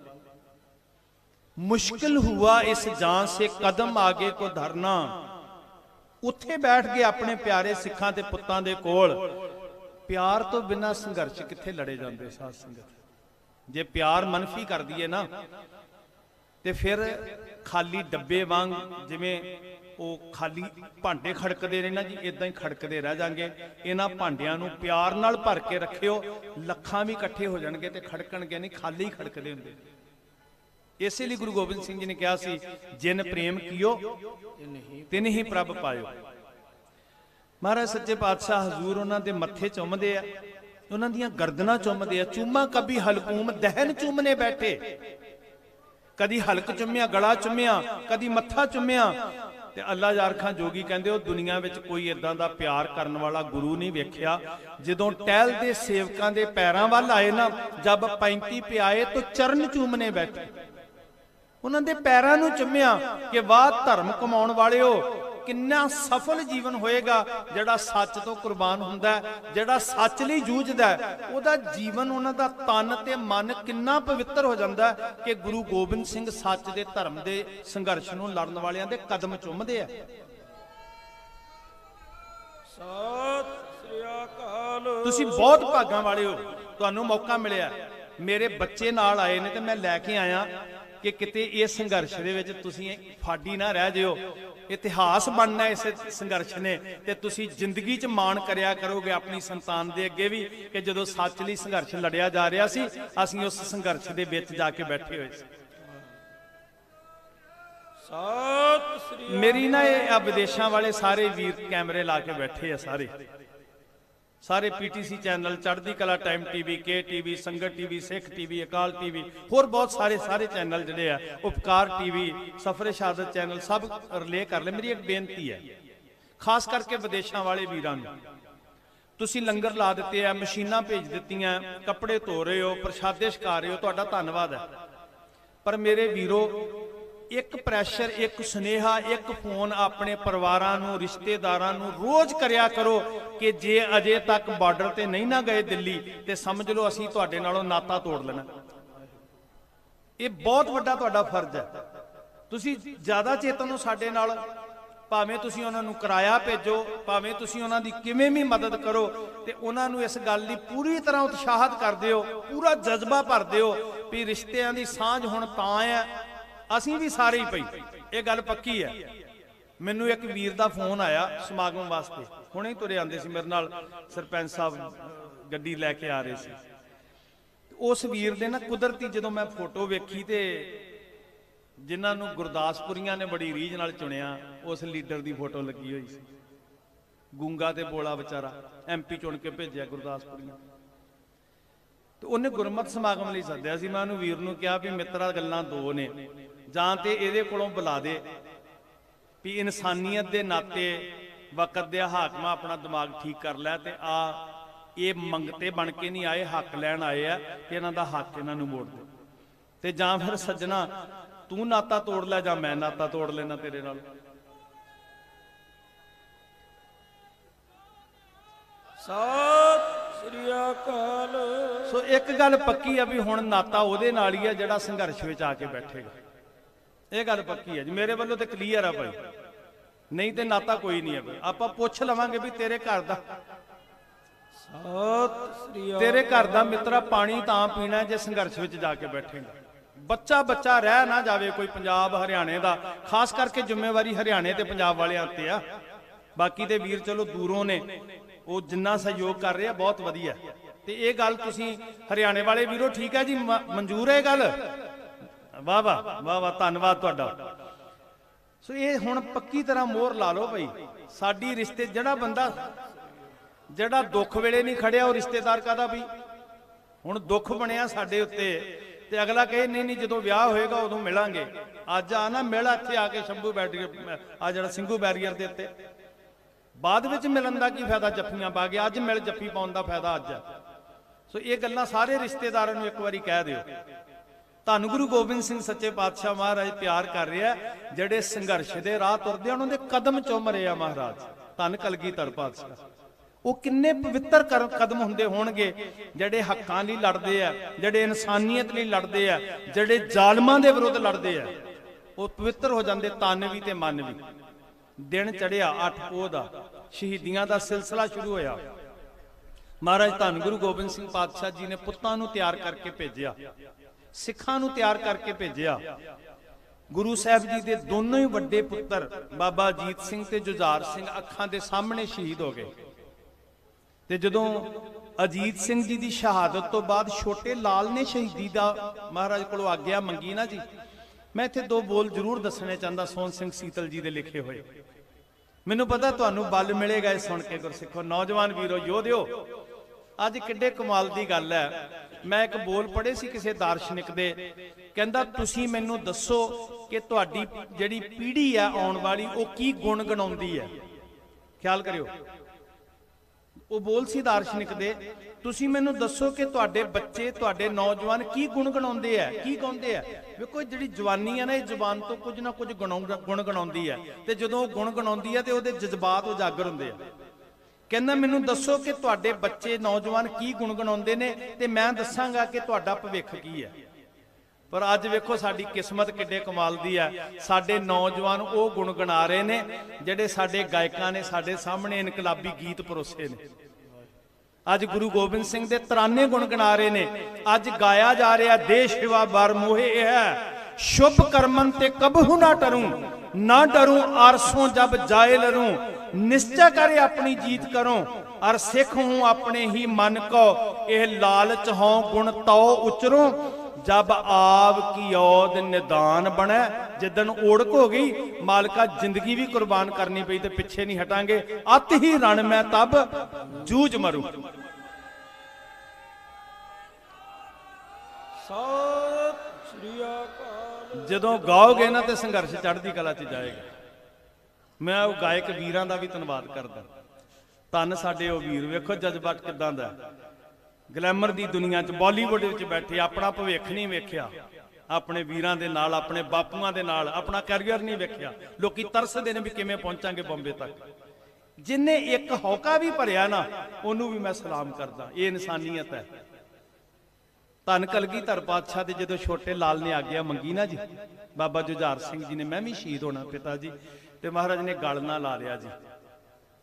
मुश्किल हुआ इस जान से कदम आगे को धरना, उत्थे बैठ गए अपने प्यारे सिखां दे पुत्तां दे कोल। प्यार तो बिना संघर्ष किथे लड़े जाते साध संगत। जे प्यार मनफी कर दिए ना ते फिर खाली डब्बे वांग जिवें वो खाली भांडे खड़कदे ने ना जी, इदां ही खड़कदे रह जाएंगे। इन्हां भांडियां नूं प्यार नाल भर के रखियो, लखां भी इकट्ठे हो जाणगे ते खड़कणगे नहीं, खाली ही खड़कदे हुंदे। इसे गुरु गोबिंद सिंह जी ने कहा सी, जिन प्रेम कियो तिन ही प्रभ पायो। महाराज सच्चे पातशाह हजूर उन्हां दे मत्थे चुमदे आ, उन्हां दियां गर्दनां चुमदे आ। चूमा कभी हलकूम दहन चूमने बैठे, कदी हलक चुम्या, गला चुम्या, कदी मत्था चुम्या। ते अल्लाह यार खां जोगी कहंदे ओ दुनिया विच कोई इदां दा प्यार करन वाला गुरु नहीं वेख्या। जदों टहलदे सेवकां दे पैरां वल आए ना, जब 35 पे आए तो चरण चूमने बैठे, उन्हां दे पैरां नूं चुम्या कि वाह धर्म कमाउण वालिओ, किन्ना सफल जीवन होएगा जिहड़ा सच तो कुर्बान हुंदा है, जिहड़ा सच लई जूझदा है, उहदा जीवन उन्हां दा तन ते मन किन्ना पवित्र हो जांदा है कि गुरु गोबिंद सिंह सच दे धर्म दे संघर्ष नूं लड़न वालिआं दे कदम चुमदे आ। सत श्री अकाल। तुसीं बहुत भागां वाले हो, तुहानूं मौका मिलिआ। मेरे बच्चे नाल आए ने ते मैं लैके आया कि किते इस संघर्ष दे विच तुसीं फाडी ना रह जिओ, इतिहास बनना इस संघर्ष ने, ते तुसीं जिंदगी च मान करिया करोगे अपनी संतान दे अगे भी कि जदों सच लई संघर्ष लड़िया जा रहा सी, असीं उस संघर्ष दे विच जाके बैठे होए सी। सत श्री मेरी ना ये विदेशां वाले सारे वीर कैमरे ला के बैठे आ, सारे पीटीसी चैनल, चढ़दी कला टाइम टीवी, के टीवी, संगत टीवी, सिख टीवी, अकाल टीवी, होर बहुत सारे चैनल जिहड़े आ, उपकार टीवी, सफरे शहादत चैनल, सब रिले कर ले। मेरी एक बेनती है खास करके विदेशों वाले वीरां नूं, तुसीं लंगर ला दिते आ, मशीनां भेज दित्तियां, कपड़े धो रहे हो, प्रशादे छका रहे हो, तुहाडा धन्नवाद है। पर मेरे वीरो, एक प्रैशर, एक सुनेहा, एक फोन अपने परिवारां नूं, रिश्तेदारां नूं रोज करिया करो कि जे अजे तक बार्डर ते नहीं ना गए दिल्ली ते समझ लो असीं तुहाडे नालों नाता तोड़ लेना। ये बहुत वड्डा तुहाडा फर्ज है। तुसीं ज्यादा चेतन हो साडे नाल, भावें तुसीं उन्हां नूं किराया भेजो, भावें तुसीं उन्हां दी किवें भी मदद करो, ते उन्हां नूं इस गल दी पूरी तरह उत्साहित कर दिओ, पूरा जज्बा भर दिओ भी रिश्तिਆਂ ਦੀ ਸਾਂਝ ਹੁਣ ਤਾਂ ਹੈ, ਅਸੀਂ भी सारे ही पई। ये गल पक्की है। मैनू एक वीर का फोन आया समागम वास्ते, हुणे ही तुरे आंदे सी मेरे नाल, सरपंच साहब गड्डी लैके आ रहे सी। उस वीर दे ना कुदरती जदों मैं फोटो वेखी ते जिन्हां नूं गुरदासपुरियां ने बड़ी रीझ नाल चुनिया, उस लीडर की फोटो लगी हुई सी। गूंगा ते बोला बेचारा, MP चुन के भेजिया गुरदासपुरियां। तो उन्हें गुरमत समागम लई सद्दिया सी। मैं उन्हें वीर नूं कहा भी मित्रा गल्लां दो ने, जां ते इहदे कोलों बुला दे भी इंसानियत दे नाते वक्त दे हाकमा अपना दिमाग ठीक कर लै, ते आ ये मंगते बन के नहीं आए, हक लैण आए आ, ते इन्हां दा हक इन्हां नूं मोड़ दे। ते जां फिर सज्जना ਤੂੰ ਨਾਤਾ ਤੋੜ ਲੈ ਜਾਂ ਮੈਂ ਨਾਤਾ ਤੋੜ ਲੈਣਾ ਤੇਰੇ ਨਾਲ। ਸਤਿ ਸ੍ਰੀ ਅਕਾਲ। ਸੋ ਇੱਕ ਗੱਲ ਪੱਕੀ ਆ ਵੀ ਹੁਣ ਨਾਤਾ ਉਹਦੇ ਨਾਲ ਹੀ ਆ ਜਿਹੜਾ ਸੰਘਰਸ਼ ਵਿੱਚ ਆ ਕੇ ਬੈਠੇਗਾ। ਇਹ ਗੱਲ ਪੱਕੀ ਹੈ ਜੀ, ਮੇਰੇ ਵੱਲੋਂ ਤੇ ਕਲੀਅਰ ਆ ਭਾਈ, ਨਹੀਂ ਤੇ ਨਾਤਾ ਕੋਈ ਨਹੀਂ ਹੈ ਭਾਈ। ਆਪਾਂ ਪੁੱਛ ਲਵਾਂਗੇ ਵੀ ਤੇਰੇ ਘਰ ਦਾ ਸਤਿ ਸ੍ਰੀ ਅਕਾਲ। ਤੇਰੇ ਘਰ ਦਾ ਮਿੱਤਰਾ ਪਾਣੀ ਤਾਂ ਪੀਣਾ ਜੇ ਸੰਘਰਸ਼ ਵਿੱਚ ਜਾ ਕੇ ਬੈਠੇਗਾ। ਬੱਚਾ ਰਹਿ ਨਾ ਜਾਵੇ ਕੋਈ ਪੰਜਾਬ ਹਰਿਆਣੇ ਦਾ, ਖਾਸ ਕਰਕੇ ਜ਼ਿੰਮੇਵਾਰੀ ਹਰਿਆਣੇ ਤੇ ਪੰਜਾਬ ਵਾਲਿਆਂ ਤੇ ਆ। ਬਾਕੀ ਦੇ ਵੀਰ ਚਲੋ ਦੂਰੋਂ ਨੇ, ਉਹ ਜਿੰਨਾ ਸਹਿਯੋਗ ਕਰ ਰਹੇ ਆ ਬਹੁਤ ਵਧੀਆ। ਤੇ ਇਹ ਗੱਲ ਤੁਸੀਂ ਹਰਿਆਣੇ ਵਾਲੇ ਵੀਰੋ ਠੀਕ ਹੈ ਜੀ, ਮਨਜ਼ੂਰ ਹੈ ਇਹ ਗੱਲ? ਵਾਹ ਵਾਹ ਵਾਹ ਵਾਹ, ਧੰਨਵਾਦ ਤੁਹਾਡਾ। ਸੋ ਇਹ ਹੁਣ ਪੱਕੀ ਤਰ੍ਹਾਂ ਮੋਹਰ ਲਾ ਲਓ ਭਾਈ। ਸਾਡੀ ਰਿਸ਼ਤੇ ਜਿਹੜਾ ਦੁੱਖ ਵੇਲੇ ਨਹੀਂ ਖੜਿਆ ਉਹ ਰਿਸ਼ਤੇਦਾਰ ਕਾਹਦਾ ਵੀ? ਹੁਣ ਦੁੱਖ ਬਣਿਆ ਸਾਡੇ ਉੱਤੇ ਤੇ ਅਗਲਾ ਕਹੇ ਨਹੀਂ ਜਦੋਂ ਵਿਆਹ ਹੋਏਗਾ ਉਦੋਂ ਮਿਲਾਂਗੇ। ਅੱਜ ਆ ਨਾ ਮਿਲ ਇੱਥੇ ਆ ਕੇ ਸ਼ੰਭੂ ਬੈਰੀਅਰ, ਆ ਜਿਹੜਾ ਸਿੰਘੂ ਬੈਰੀਅਰ ਦੇ ਉੱਤੇ, ਬਾਅਦ ਵਿੱਚ ਮਿਲਣ ਦਾ ਕੀ ਫਾਇਦਾ? ਜੱਫੀਆਂ ਪਾ ਕੇ ਅੱਜ ਮਿਲ, ਜੱਫੀ ਪਾਉਣ ਦਾ ਫਾਇਦਾ ਅੱਜ। ਸੋ ਇਹ ਗੱਲਾਂ ਸਾਰੇ ਰਿਸ਼ਤੇਦਾਰਾਂ ਨੂੰ ਇੱਕ ਵਾਰੀ ਕਹਿ ਦਿਓ। ਧੰਨ ਗੁਰੂ ਗੋਬਿੰਦ ਸਿੰਘ ਸੱਚੇ ਪਾਤਸ਼ਾਹ ਮਹਾਰਾਜ ਪਿਆਰ ਕਰ ਰਿਹਾ, ਜਿਹੜੇ ਸੰਘਰਸ਼ ਦੇ ਰਾਹ ਤੁਰਦੇ ਉਹਨਾਂ ਦੇ ਕਦਮ ਚੁੰਮ ਰਹੇ ਆ ਮਹਾਰਾਜ। ਧੰਨ ਕਲਗੀਧਰ ਪਾਤਸ਼ਾਹ, ਉਹ ਕਿੰਨੇ ਪਵਿੱਤਰ ਕਦਮ ਹੁੰਦੇ ਹੋਣਗੇ ਜਿਹੜੇ ਹੱਕਾਂ ਲਈ ਲੜਦੇ ਆ, ਜਿਹੜੇ ਇਨਸਾਨੀਅਤ ਲਈ ਲੜਦੇ ਆ, ਜਿਹੜੇ ਜ਼ਾਲਮਾਂ ਦੇ ਵਿਰੁੱਧ ਲੜਦੇ ਆ। ਉਹ ਪਵਿੱਤਰ ਹੋ ਜਾਂਦੇ ਤਨ ਵੀ ਤੇ ਮਨ ਵੀ। ਦਿਨ ਚੜਿਆ 8 ਪੋਹ ਦਾ, ਸ਼ਹੀਦੀਆਂ ਦਾ ਸਿਲਸਿਲਾ ਸ਼ੁਰੂ ਹੋਇਆ। ਮਹਾਰਾਜ ਧੰਨ ਗੁਰੂ ਗੋਬਿੰਦ ਸਿੰਘ ਪਾਤਸ਼ਾਹ ਜੀ ਨੇ ਪੁੱਤਾਂ ਨੂੰ ਤਿਆਰ ਕਰਕੇ ਭੇਜਿਆ, ਸਿੱਖਾਂ ਨੂੰ ਤਿਆਰ ਕਰਕੇ ਭੇਜਿਆ। ਗੁਰੂ ਸਾਹਿਬ ਜੀ ਦੇ ਦੋਨੋਂ ਹੀ ਵੱਡੇ ਪੁੱਤਰ ਬਾਬਾ ਅਜੀਤ ਸਿੰਘ ਤੇ ਜੁਝਾਰ ਸਿੰਘ ਅੱਖਾਂ ਦੇ ਸਾਹਮਣੇ ਸ਼ਹੀਦ ਹੋ ਗਏ। ਤੇ ਜਦੋਂ ਅਜੀਤ ਸਿੰਘ ਜੀ ਦੀ ਸ਼ਹਾਦਤ ਤੋਂ ਬਾਅਦ ਛੋਟੇ ਲਾਲ ਨੇ ਸ਼ਹੀਦੀ ਦਾ ਮਹਾਰਾਜ ਕੋਲੋਂ ਆਗਿਆ ਮੰਗੀ ਨਾ ਜੀ, ਮੈਂ ਇੱਥੇ 2 ਬੋਲ ਜ਼ਰੂਰ ਦੱਸਣੇ ਚਾਹੁੰਦਾ ਸੋਹਣ ਸਿੰਘ ਸੀਤਲ ਜੀ ਦੇ ਲਿਖੇ ਹੋਏ। ਮੈਨੂੰ ਪਤਾ ਤੁਹਾਨੂੰ ਬਲ ਮਿਲੇਗਾ ਇਹ ਸੁਣ ਕੇ ਗੁਰਸਿੱਖੋ, ਨੌਜਵਾਨ ਵੀਰੋ, ਯੋਧਿਓ। ਅੱਜ ਕਿੱਡੇ ਕਮਾਲ ਦੀ ਗੱਲ ਹੈ। ਮੈਂ ਇੱਕ ਬੋਲ ਪੜ੍ਹੇ ਸੀ ਕਿਸੇ ਦਾਰਸ਼ਨਿਕ ਦੇ, ਕਹਿੰਦਾ ਤੁਸੀਂ ਮੈਨੂੰ ਦੱਸੋ ਕਿ ਤੁਹਾਡੀ ਜਿਹੜੀ ਪੀੜ੍ਹੀ ਹੈ ਆਉਣ ਵਾਲੀ ਉਹ ਕੀ ਗੁਣ ਗਣਾਉਂਦੀ ਹੈ। ਖਿਆਲ ਕਰਿਓ, ਉਹ ਬੋਲ ਸੀ ਦਾਰਸ਼ਨਿਕ ਦੇ, ਤੁਸੀਂ ਮੈਨੂੰ ਦੱਸੋ ਕਿ ਤੁਹਾਡੇ ਬੱਚੇ, ਤੁਹਾਡੇ ਨੌਜਵਾਨ ਕੀ ਗੁਣ ਗਣਾਉਂਦੇ ਆ, ਕੀ ਗਾਉਂਦੇ ਆ। ਵੇਖੋ ਜਿਹੜੀ ਜਵਾਨੀ ਹੈ ਨਾ, ਇਹ ਜ਼ੁਬਾਨ ਤੋਂ ਕੁਝ ਨਾ ਕੁਝ ਗੁਣ ਗਣਾਉਂਦੀ ਹੈ, ਤੇ ਜਦੋਂ ਉਹ ਗੁਣ ਗਣਾਉਂਦੀ ਹੈ ਤੇ ਉਹਦੇ ਜਜ਼ਬਾਤ ਉਜਾਗਰ ਹੁੰਦੇ ਆ। ਕਹਿੰਦਾ ਮੈਨੂੰ ਦੱਸੋ ਕਿ ਤੁਹਾਡੇ ਬੱਚੇ ਨੌਜਵਾਨ ਕੀ ਗੁਣ ਗਣਾਉਂਦੇ ਨੇ ਤੇ ਮੈਂ ਦੱਸਾਂਗਾ ਕਿ ਤੁਹਾਡਾ ਭਵਿੱਖ ਕੀ ਹੈ। ਪਰ ਅੱਜ ਵੇਖੋ ਸਾਡੀ ਕਿਸਮਤ ਕਿੱਡੇ ਕਮਾਲ ਦੀ ਹੈ, ਸਾਡੇ ਨੌਜਵਾਨ ਉਹ ਗੁਣ ਗਣਾ ਰਹੇ ਨੇ ਜਿਹੜੇ ਸਾਡੇ ਗਾਇਕਾਂ ਨੇ ਸਾਡੇ ਸਾਹਮਣੇ ਇਨਕਲਾਬੀ ਗੀਤ ਪਰੋਸੇ ਨੇ। ਅੱਜ ਗੁਰੂ ਗੋਬਿੰਦ ਸਿੰਘ ਦੇ ਤਰਾਨੇ ਗੁਣ ਗਣਾ ਰਹੇ ਨੇ। ਅੱਜ ਗਾਇਆ ਜਾ ਰਿਹਾ ਦੇਸ਼ ਸੇਵਾ ਬਰ ਮੋਹੇ ਹੈ, शुभ कर्मन ते कबहू ना डरूं, ना डरूं आरसों जब जाए लरूं, निश्चय करे अपनी जीत करूं, और सिख हूं अपने ही मन को, यह लालच हों गुण तो उचरूं, जब आव की औद निदान बने। जिदन ओढ़क हो गई मालका जिंदगी भी कुर्बान करनी पई ते पिछे नहीं हटांगे, अत ही रण मैं तब जूझ मरूं। ਜਦੋਂ ਗਾਓਗੇ ਨਾ ਤੇ ਸੰਘਰਸ਼ ਚੜ੍ਹਦੀ ਕਲਾ 'ਚ ਜਾਏਗਾ। ਮੈਂ ਉਹ ਗਾਇਕ ਵੀਰਾਂ ਦਾ ਵੀ ਧੰਨਵਾਦ ਕਰਦਾ। ਧੰਨ ਸਾਡੇ ਉਹ ਵੀਰ, ਵੇਖੋ ਜਜ਼ਬਾ ਕਿਦਾਂ ਦਾ। ਗਲੈਮਰ ਦੀ ਦੁਨੀਆ 'ਚ ਬਾਲੀਵੁੱਡ ਵਿੱਚ ਬੈਠੇ ਆਪਣਾ ਭਵਿੱਖ ਨਹੀਂ ਵੇਖਿਆ, ਆਪਣੇ ਵੀਰਾਂ ਦੇ ਨਾਲ, ਆਪਣੇ ਬਾਪੂਆਂ ਦੇ ਨਾਲ ਆਪਣਾ ਕੈਰੀਅਰ ਨਹੀਂ ਵੇਖਿਆ। ਲੋਕੀ ਤਰਸਦੇ ਨੇ ਵੀ ਕਿਵੇਂ ਪਹੁੰਚਾਂਗੇ ਬੰਬੇ ਤੱਕ। ਜਿੰਨੇ ਇੱਕ ਹੌਕਾ ਵੀ ਭਰਿਆ ਨਾ ਉਹਨੂੰ ਵੀ ਮੈਂ ਸਲਾਮ ਕਰਦਾ। ਇਹ ਇਨਸਾਨੀਅਤ ਹੈ। ਧੰਨ ਕਲਗੀਧਰ ਪਾਤਸ਼ਾਹ ਦੇ ਜਦੋਂ ਛੋਟੇ ਲਾਲ ਨੇ ਆਗਿਆ ਮੰਗੀ ਨਾ ਜੀ, ਬਾਬਾ ਜੁਝਾਰ ਸਿੰਘ ਜੀ ਨੇ ਮੈਂ ਵੀ ਸ਼ਹੀਦ ਹੋਣਾ ਪਿਤਾ ਜੀ, ਤੇ ਮਹਾਰਾਜ ਨੇ ਗਲ ਨਾ ਲਾ ਲਿਆ ਜੀ।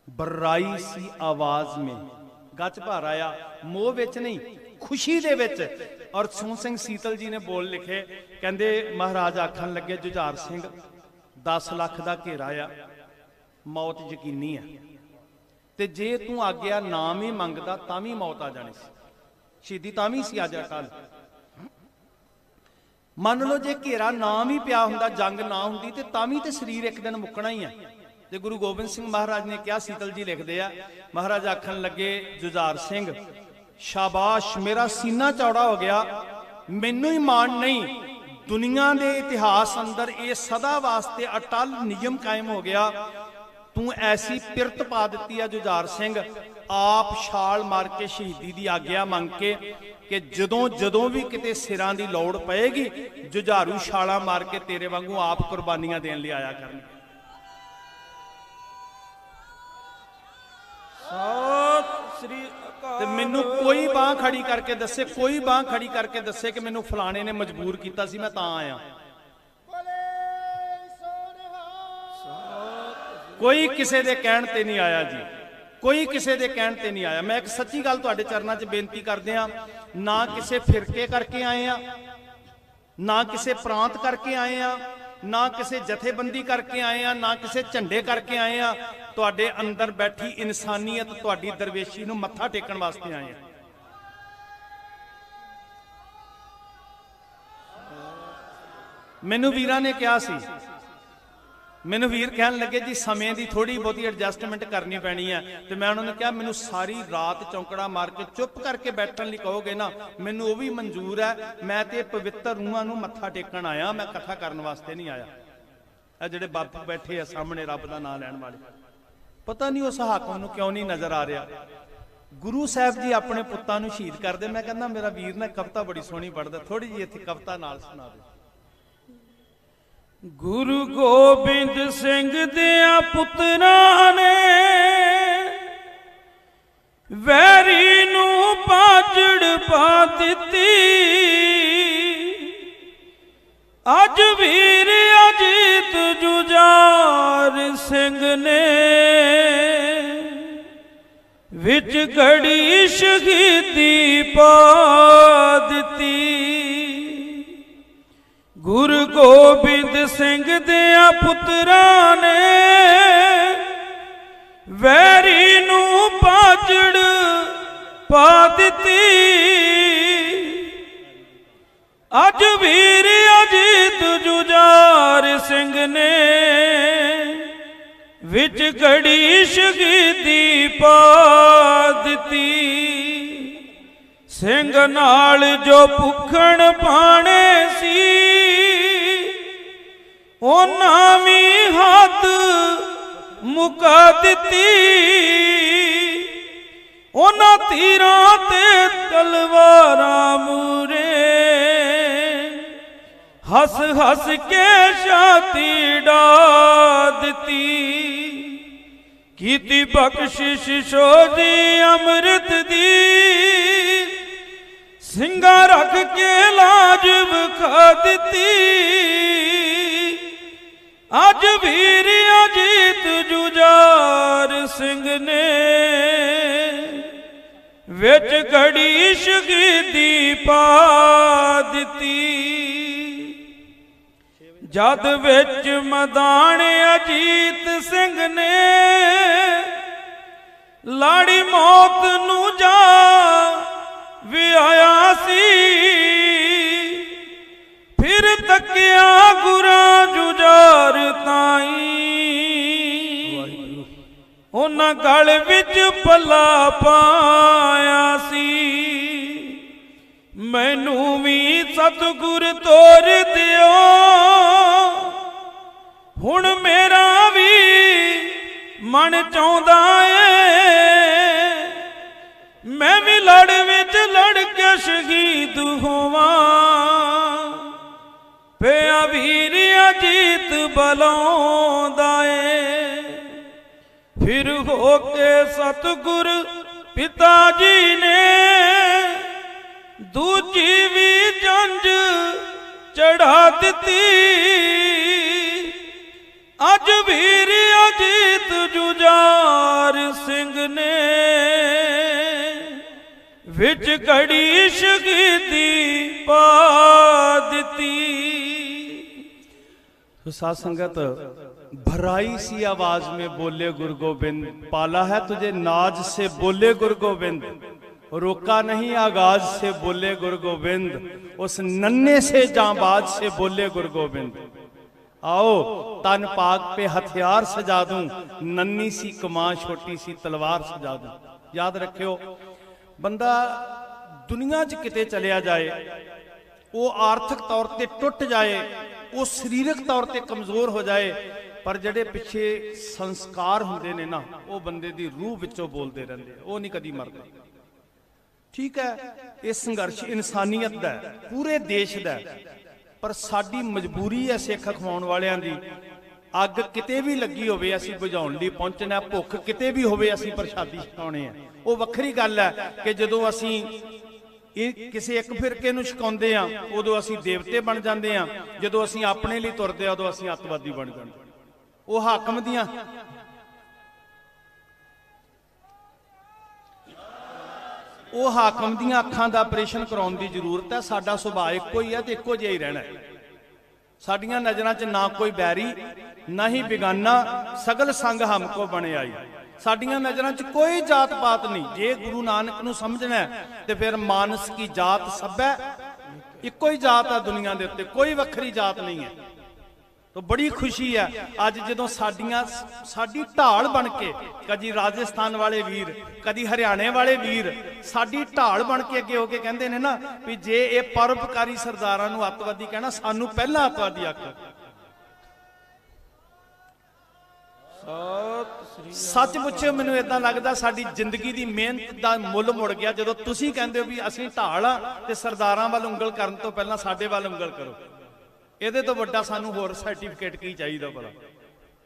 ਬਰਾਈ ਸੀ ਆਵਾਜ਼ ਮੇ, ਗੱਜ ਭਰ ਆਇਆ, ਮੋਹ ਵਿੱਚ ਨਹੀਂ ਖੁਸ਼ੀ ਦੇ ਵਿੱਚ। ਔਰ ਸੋਹਣ ਸਿੰਘ ਸੀਤਲ ਜੀ ਨੇ ਬੋਲ ਲਿਖੇ, ਕਹਿੰਦੇ ਮਹਾਰਾਜ ਆਖਣ ਲੱਗੇ ਜੁਝਾਰ ਸਿੰਘ 10 ਲੱਖ ਦਾ ਘੇਰਾ ਆ, ਮੌਤ ਯਕੀਨੀ ਆ, ਤੇ ਜੇ ਤੂੰ ਆਗਿਆ ਨਾਮ ਹੀ ਮੰਗਦਾ ਤਾਂ ਵੀ ਮੌਤ ਆ ਜਾਣੀ ਸੀ, ਸ਼ਹੀਦੀ ਤਾਂ ਵੀ ਸੀ ਅੱਜ ਕੱਲ। ਮੰਨ ਲਓ ਜੇ ਘੇਰਾ ਨਾਮ ਹੀ ਪਿਆ ਹੁੰਦਾ, ਜੰਗ ਨਾ ਹੁੰਦੀ, ਤੇ ਤਾਂ ਵੀ ਤੇ ਸਰੀਰ ਇੱਕ ਦਿਨ ਮੁੱਕਣਾ ਹੀ ਆ। ਤੇ ਗੁਰੂ ਗੋਬਿੰਦ ਸਿੰਘ ਮਹਾਰਾਜ ਨੇ ਕਿਹਾ, ਸੀਤਲ ਜੀ ਲਿਖਦੇ ਆ, ਮਹਾਰਾਜ ਆਖਣ ਲੱਗੇ ਜੁਝਾਰ ਸਿੰਘ ਸ਼ਾਬਾਸ਼, ਮੇਰਾ ਸੀਨਾ ਚੌੜਾ ਹੋ ਗਿਆ, ਮੈਨੂੰ ਹੀ ਮਾਣ ਨਹੀਂ, ਦੁਨੀਆ ਦੇ ਇਤਿਹਾਸ ਅੰਦਰ ਇਹ ਸਦਾ ਵਾਸਤੇ ਅਟਲ ਨਿਯਮ ਕਾਇਮ ਹੋ ਗਿਆ। ਤੂੰ ਐਸੀ ਪਿਰਤ ਪਾ ਦਿੱਤੀ ਆ ਜੁਝਾਰ ਸਿੰਘ, ਆਪ ਛਾਲ ਮਾਰ ਕੇ ਸ਼ਹੀਦੀ ਦੀ ਆਗਿਆ ਮੰਗ ਕੇ ਕਿ ਜਦੋਂ ਜਦੋਂ ਵੀ ਕਿਤੇ ਸਿਰਾਂ ਦੀ ਲੋੜ ਪਏਗੀ ਜੁਝਾਰੂ ਛਾਲਾਂ ਮਾਰ ਕੇ ਤੇਰੇ ਵਾਂਗੂ ਆਪ ਕੁਰਬਾਨੀਆਂ ਦੇਣ ਲਈ ਆਇਆ ਕਰਨਗੇ। ਸਤਿ ਸ੍ਰੀ ਅਕਾਲ। ਤੇ ਮੈਨੂੰ ਕੋਈ ਬਾਹ ਖੜੀ ਕਰਕੇ ਦੱਸੇ, ਕੋਈ ਬਾਹ ਖੜੀ ਕਰਕੇ ਦੱਸੇ ਕਿ ਮੈਨੂੰ ਫਲਾਣੇ ਨੇ ਮਜਬੂਰ ਕੀਤਾ ਸੀ ਮੈਂ ਤਾਂ ਆਇਆ। ਕੋਈ ਕਿਸੇ ਦੇ ਕਹਿਣ ਤੇ ਨਹੀਂ ਆਇਆ ਜੀ, ਕੋਈ ਕਿਸੇ ਦੇ ਕਹਿਣ ਤੇ ਨਹੀਂ ਆਇਆ। ਮੈਂ ਇੱਕ ਸੱਚੀ ਗੱਲ ਤੁਹਾਡੇ ਚਰਨਾਂ 'ਚ ਬੇਨਤੀ ਕਰਦੇ ਆ, ਨਾ ਕਿਸੇ ਫਿਰਕੇ ਕਰਕੇ ਆਏ ਆ, ਨਾ ਕਿਸੇ ਪ੍ਰਾਂਤ ਕਰਕੇ ਆਏ ਆ, ਨਾ ਕਿਸੇ ਜਥੇਬੰਦੀ ਕਰਕੇ ਆਏ ਆ, ਨਾ ਕਿਸੇ ਝੰਡੇ ਕਰਕੇ ਆਏ ਆ। ਤੁਹਾਡੇ ਅੰਦਰ ਬੈਠੀ ਇਨਸਾਨੀਅਤ ਤੁਹਾਡੀ ਦਰਵੇਸ਼ੀ ਨੂੰ ਮੱਥਾ ਟੇਕਣ ਵਾਸਤੇ ਆਏ ਆ। ਮੈਨੂੰ ਵੀਰਾਂ ਨੇ ਕਿਹਾ ਸੀ, ਮੈਨੂੰ ਵੀਰ ਕਹਿਣ ਲੱਗੇ ਜੀ ਸਮੇਂ ਦੀ ਥੋੜੀ ਬਹੁਤੀ ਐਡਜਸਟਮੈਂਟ ਕਰਨੀ ਪੈਣੀ ਹੈ। ਤੇ ਮੈਂ ਉਹਨਾਂ ਨੂੰ ਕਿਹਾ ਮੈਨੂੰ ਸਾਰੀ ਰਾਤ ਚੌਂਕੜਾ ਮਾਰ ਕੇ ਚੁੱਪ ਕਰਕੇ ਬੈਠਣ ਲਈ ਕਹੋਗੇ ਨਾ, ਮੈਨੂੰ ਉਹ ਵੀ ਮਨਜ਼ੂਰ ਹੈ। ਮੈਂ ਤੇ ਪਵਿੱਤਰ ਰੂਹਾਂ ਨੂੰ ਮੱਥਾ ਟੇਕਣ ਆਇਆ, ਮੈਂ ਇਕੱਠਾ ਕਰਨ ਵਾਸਤੇ ਨਹੀਂ ਆਇਆ। ਇਹ ਜਿਹੜੇ ਬਾਪੂ ਬੈਠੇ ਆ ਸਾਹਮਣੇ ਰੱਬ ਦਾ ਨਾਮ ਲੈਣ ਵਾਲੇ, ਪਤਾ ਨਹੀਂ ਉਸ ਹਾਕਮ ਨੂੰ ਕਿਉਂ ਨਹੀਂ ਨਜ਼ਰ ਆ ਰਿਹਾ। ਗੁਰੂ ਸਾਹਿਬ ਜੀ ਆਪਣੇ ਪੁੱਤਾਂ ਨੂੰ ਸ਼ਹੀਦ ਕਰਦੇ। ਮੈਂ ਕਹਿੰਦਾ ਮੇਰਾ ਵੀਰ ਨਾ ਕਵਿਤਾ ਬੜੀ ਸੋਹਣੀ ਪੜ੍ਹਦਾ, ਥੋੜੀ ਜਿਹੀ ਇੱਥੇ ਕਵਿਤਾ ਨਾਲ ਸੁਣਾ ਦੇ। ਗੁਰੂ ਗੋਬਿੰਦ ਸਿੰਘ ਦਿਆਂ ਪੁੱਤਰਾਂ ਨੇ ਵੈਰੀ ਨੂੰ ਪਾਜੜ ਪਾ ਦਿੱਤੀ। ਅੱਜ ਵੀਰ ਅਜੀਤ ਜੁਝਾਰ ਸਿੰਘ ਨੇ ਵਿੱਚ ਘੜੀ ਸ਼ਹੀਦੀ ਪਾ ਦਿੱਤੀ। ਗੁਰੂ ਗੋਬਿੰਦ ਸਿੰਘ ਦਿਆਂ ਪੁੱਤਰਾਂ ਨੇ ਵੈਰੀ ਨੂੰ ਪਾਜੜ ਪਾ ਦਿੱਤੀ। ਅੱਜ ਵੀਰ ਅਜੀਤ ਜੁਝਾਰ ਸਿੰਘ ਨੇ ਵਿੱਚ ਘੜੀ ਸ਼ਹੀਦੀ ਪਾ ਦਿੱਤੀ। ਸਿੰਘ ਨਾਲ ਜੋ ਭੁੱਖਣ ਭਾਣੇ ਸੀ ਉਹਨਾਂ ਵੀ ਹੱਥ ਮੁਕਾ ਦਿੱਤੀ। ਉਹਨਾਂ ਤੀਰਾਂ ਤੇ ਤਲਵਾਰਾਂ ਮੂਰੇ ਹੱਸ ਹੱਸ ਕੇ ਛਾਤੀ ਡਾ ਦਿੱਤੀ। ਕੀਤੀ ਬਖਸ਼ਿਸ਼ ਸੋਜੀ ਅੰਮ੍ਰਿਤ ਦੀ ਸਿੰਘਾਂ ਰੱਖ ਕੇ ਲਾਜ ਵਿਖਾ ਦਿੱਤੀ। ਅੱਜ ਵੀਰ ਅਜੀਤ ਜੁਝਾਰ ਸਿੰਘ ਨੇ ਵਿੱਚ ਘੜੀ ਸ਼ਹੀਦੀ ਪਾ ਦਿੱਤੀ। ਜਦ ਵਿੱਚ ਮੈਦਾਨ ਅਜੀਤ ਸਿੰਘ ਨੇ ਲਾੜੀ ਮੌਤ ਨੂੰ ਜਾ ਵਿਆਇਆ ਸੀ। ਫਿਰ ਤੱਕਿਆ ਗੁਰਾਂ ਜੁਝਾਰ ਤਾਈ ਉਹਨਾਂ ਗਲ ਵਿੱਚ ਪੱਲਾ ਪਾਇਆ ਸੀ। ਮੈਨੂੰ ਵੀ ਸਤਿਗੁਰ ਤੋਰ ਦਿਓ ਹੁਣ ਮੇਰਾ ਵੀ ਮਨ ਚਾਹੁੰਦਾ ਏ ਮੈਂ ਵੀ ਲੜ ਵਿੱਚ ਲੜ ਕੇ ਸ਼ਹੀਦ ਹੋਵਾਂ। ਪਿਆ ਵੀਰ ਅਜੀਤ ਬਲਾਉਂਦਾ ਏ। ਫਿਰ ਹੋ ਕੇ ਸਤਿਗੁਰ ਪਿਤਾ ਜੀ ਨੇ ਦੂਜੀ ਵੀ ਜੰਜ ਚੜਾ ਦਿੱਤੀ। ਅੱਜ ਵੀਰ ਅਜੀਤ ਜੁਝਾਰ ਸਿੰਘ ਨੇ ਵਿੱਚ ਘੜੀ ਸ਼ਹੀਦੀ ਪਾ ਦਿੱਤੀ। साथ संगत भराई सी आवाज में बोले गुरु गोविंद, पाला है तुझे नाज से बोले गुरु गोविंद, रोका नहीं आगाज से बोले गुरु गोविंद, उस नन्हे से जांबाज से बोले गुरु गोविंद। आओ तन पाक पे हथियार सजा दूं, नन्ही सी कमान छोटी सी तलवार सजा दूं। याद रखियो बंदा दुनिया च किते चलिया जाए, वो आर्थिक तौर ते टुट जाए, वो सरीरक तौर ते कमजोर हो जाए, पर जड़े पिछे संस्कार हुंदे ने ना वो बंदे दी रूह विचों बोलते रहंदे, वो नहीं कदी मरदा। ठीक है, ये संघर्ष इंसानियत दा है, पूरे देश दा है, पर साडी मजबूरी है सिख अखवाउण वालियां दी। अग किते भी लगी होवे असीं बुझाउण लई पहुंचना, भुख किते भी होवे असीं प्रसादी छकाउने आ। वो वखरी गल है कि जदों असीं किसी एक फिरके नूं छकाउंदे आ उदों असीं देवते बन जांदे आ, जदों असीं अपने लिए तुरदे आ उदों असीं अतवादी बन जांदे। वो हाकम दियां ਉਹ ਹਾਕਮ ਦੀਆਂ ਅੱਖਾਂ ਦਾ ਆਪਰੇਸ਼ਨ ਕਰਾਉਣ ਦੀ ਜ਼ਰੂਰਤ ਹੈ। ਸਾਡਾ ਸੁਭਾਅ ਇੱਕੋ ਹੀ ਹੈ ਤੇ ਇੱਕੋ ਜਿਹਾ ਹੀ ਰਹਿਣਾ ਹੈ। ਸਾਡੀਆਂ ਨਜ਼ਰਾਂ 'ਚ ਨਾ ਕੋਈ ਬੈਰੀ ਨਾ ਹੀ ਬਿਗਾਨਾ, ਸਗਲ ਸੰਗ ਹਮਕੋ ਬਣੇ ਆਈ। ਸਾਡੀਆਂ ਨਜ਼ਰਾਂ 'ਚ ਕੋਈ ਜਾਤ ਪਾਤ ਨਹੀਂ। ਜੇ ਗੁਰੂ ਨਾਨਕ ਨੂੰ ਸਮਝਣਾ ਤੇ ਫਿਰ ਮਾਨਸ ਕੀ ਜਾਤ ਸਭ ਹੈ, ਇੱਕੋ ਹੀ ਜਾਤ ਹੈ ਦੁਨੀਆ ਦੇ ਉੱਤੇ, ਕੋਈ ਵੱਖਰੀ ਜਾਤ ਨਹੀਂ ਹੈ। तो बड़ी खुशी है अज जो साडी ढाल बन के, कदी राजस्थान वाले वीर, कदी हरियाणे वाले वीर साडी ढाल बन के अगे होके कहते हैं ना भी जे ये परोपकारी सरदारां नूं अतवादी कहना, सानू पहला अतवादी आख। सच पुछो, मैनूं इदां लगदा साडी जिंदगी दी मेहनत दा मुल मुड़ गया जदों तुसीं कहंदे हो भी असीं ढाल आ ते सरदारां वाल उंगल करन तो पहलां साडे वाल उंगल करो। ਇਹਦੇ ਤੋਂ ਵੱਡਾ ਸਾਨੂੰ ਹੋਰ ਸਰਟੀਫਿਕੇਟ ਕੀ ਚਾਹੀਦਾ ਭਲਾ।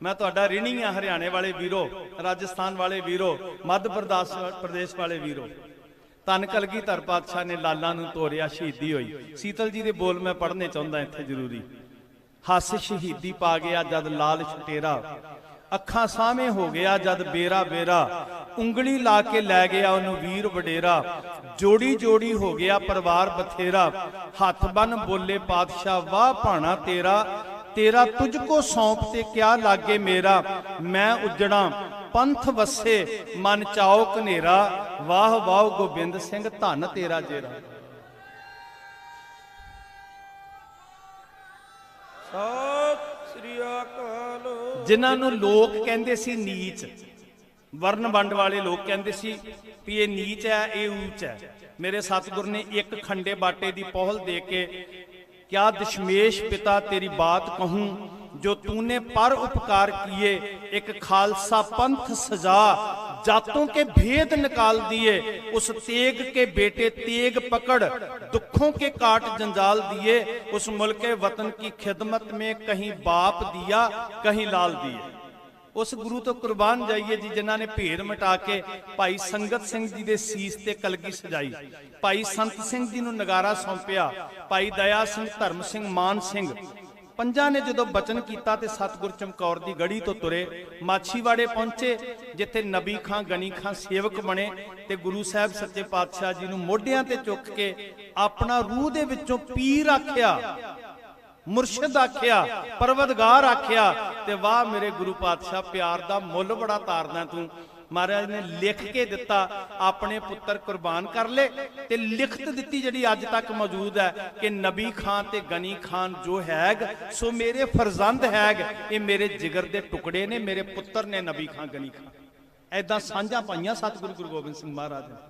ਮੈਂ ਤੁਹਾਡਾ ਰਿਣੀ ਆ ਹਰਿਆਣੇ ਵਾਲੇ ਵੀਰੋ, ਰਾਜਸਥਾਨ ਵਾਲੇ ਵੀਰੋ, ਮੱਧ ਪ੍ਰਦੇਸ਼ ਵਾਲੇ ਵੀਰੋ। ਧੰਨ ਕਲਗੀਧਰ ਪਾਤਸ਼ਾਹ ਨੇ ਲਾਲਾਂ ਨੂੰ ਤੋਰਿਆ, ਸ਼ਹੀਦੀ ਹੋਈ। ਸੀਤਲ ਜੀ ਦੇ ਬੋਲ ਮੈਂ ਪੜ੍ਹਨੇ ਚਾਹੁੰਦਾ ਇੱਥੇ ਜ਼ਰੂਰੀ। ਹੱਸ ਸ਼ਹੀਦੀ ਪਾ ਗਿਆ ਜਦ ਲਾਲ ਛਟੇਰਾ, ਅੱਖਾਂ ਸਾਹਮਣੇ ਹੋ ਗਿਆ ਜਦ ਬੇਰਾ ਬੇਰਾ, ਉਂਗਲੀ ਲਾ ਕੇ ਲੈ ਗਿਆ ਉਹਨੂੰ ਵੀਰ ਵਡੇਰਾ, ਜੋੜੀ ਜੋੜੀ ਹੋ ਗਿਆ ਪਰਿਵਾਰ ਬਥੇਰਾ, ਹੱਥ ਬੰਨ ਬੋਲੇ ਪਾਤਸ਼ਾਹ ਵਾਹ ਭਾਣਾ ਤੇਰਾ, ਤੇਰਾ ਤੁਝ ਕੋ ਸੌਂਪ ਤੇ ਕਿਆ ਲਾਗੇ ਮੇਰਾ, ਮੈਂ ਉਜੜਾਂ ਪੰਥ ਵਸੇ ਮਨ ਚਾਓ ਕਨੇਰਾ, ਵਾਹ ਵਾਹ ਗੋਬਿੰਦ ਸਿੰਘ ਧੰਨ ਤੇਰਾ ਜੇਰਾ। ਜਿਨ੍ਹਾਂ ਨੂੰ ਲੋਕ ਕਹਿੰਦੇ ਸੀ ਨੀਚ, ਵਰਨ ਵੰਡ ਵਾਲੇ ਲੋਕ ਕਹਿੰਦੇ ਸੀ ਵੀ ਇਹ ਨੀਚ ਹੈ, ਇਹ ਊਚ ਹੈ, ਮੇਰੇ ਸਤਿਗੁਰ ਨੇ ਇੱਕ ਖੰਡੇ ਬਾਟੇ ਦੀ ਪਹੁਲ ਦੇ ਕੇ ਕਿਆ ਦਸ਼ਮੇਸ਼ ਪਿਤਾ ਤੇਰੀ ਬਾਤ कहूं, जो तूने पर उपकार किए एक खालसा पंथ सजा, जातों के भेद निकाल दिए, उस तेग के बेटे तेग पकड़, दुखों के काट जंजाल दिए, उस मुल्क वतन की खिदमत में कहीं बाप दिया कहीं लाल दिए। उस गुरु तो कुर्बान जाइए जी जिन्हों ने भेद मिटा के भाई संगत सिंह जी के सीस ते कलगी सजाई, भाई संत सिंह जी नूं नगारा सौंपिया, भाई दया सिंह, धर्म सिंह, मान सिंह, पंजा ने जो बचन किया तो सतगुर चमकौर की गढ़ी तो तुरे, माछीवाड़े पहुंचे जिथे नबी खां गनी खां सेवक बने, ते गुरु साहब सच्चे पातशाह जी नूं मोढियां ते चुक के अपना रूह दे विचों पीर आख्या, मुर्शद आख्या, परवदगार आख्या, ते वाह मेरे गुरु पातशाह प्यार दा मुल बड़ा तारदा तू। महाराज ने लिख के दिता, अपने पुत्र कुर्बान कर ले, ते लिखत दिती जिहड़ी अज तक मौजूद है कि नबी खान ते गनी खान जो हैग सो मेरे फरजंद हैग, ये मेरे जिगर दे टुकड़े ने, मेरे पुत्र ने नबी खान गनी खान। ऐदां सांझां पाईआं सतगुरु गुरु गोबिंद सिंह महाराज ने,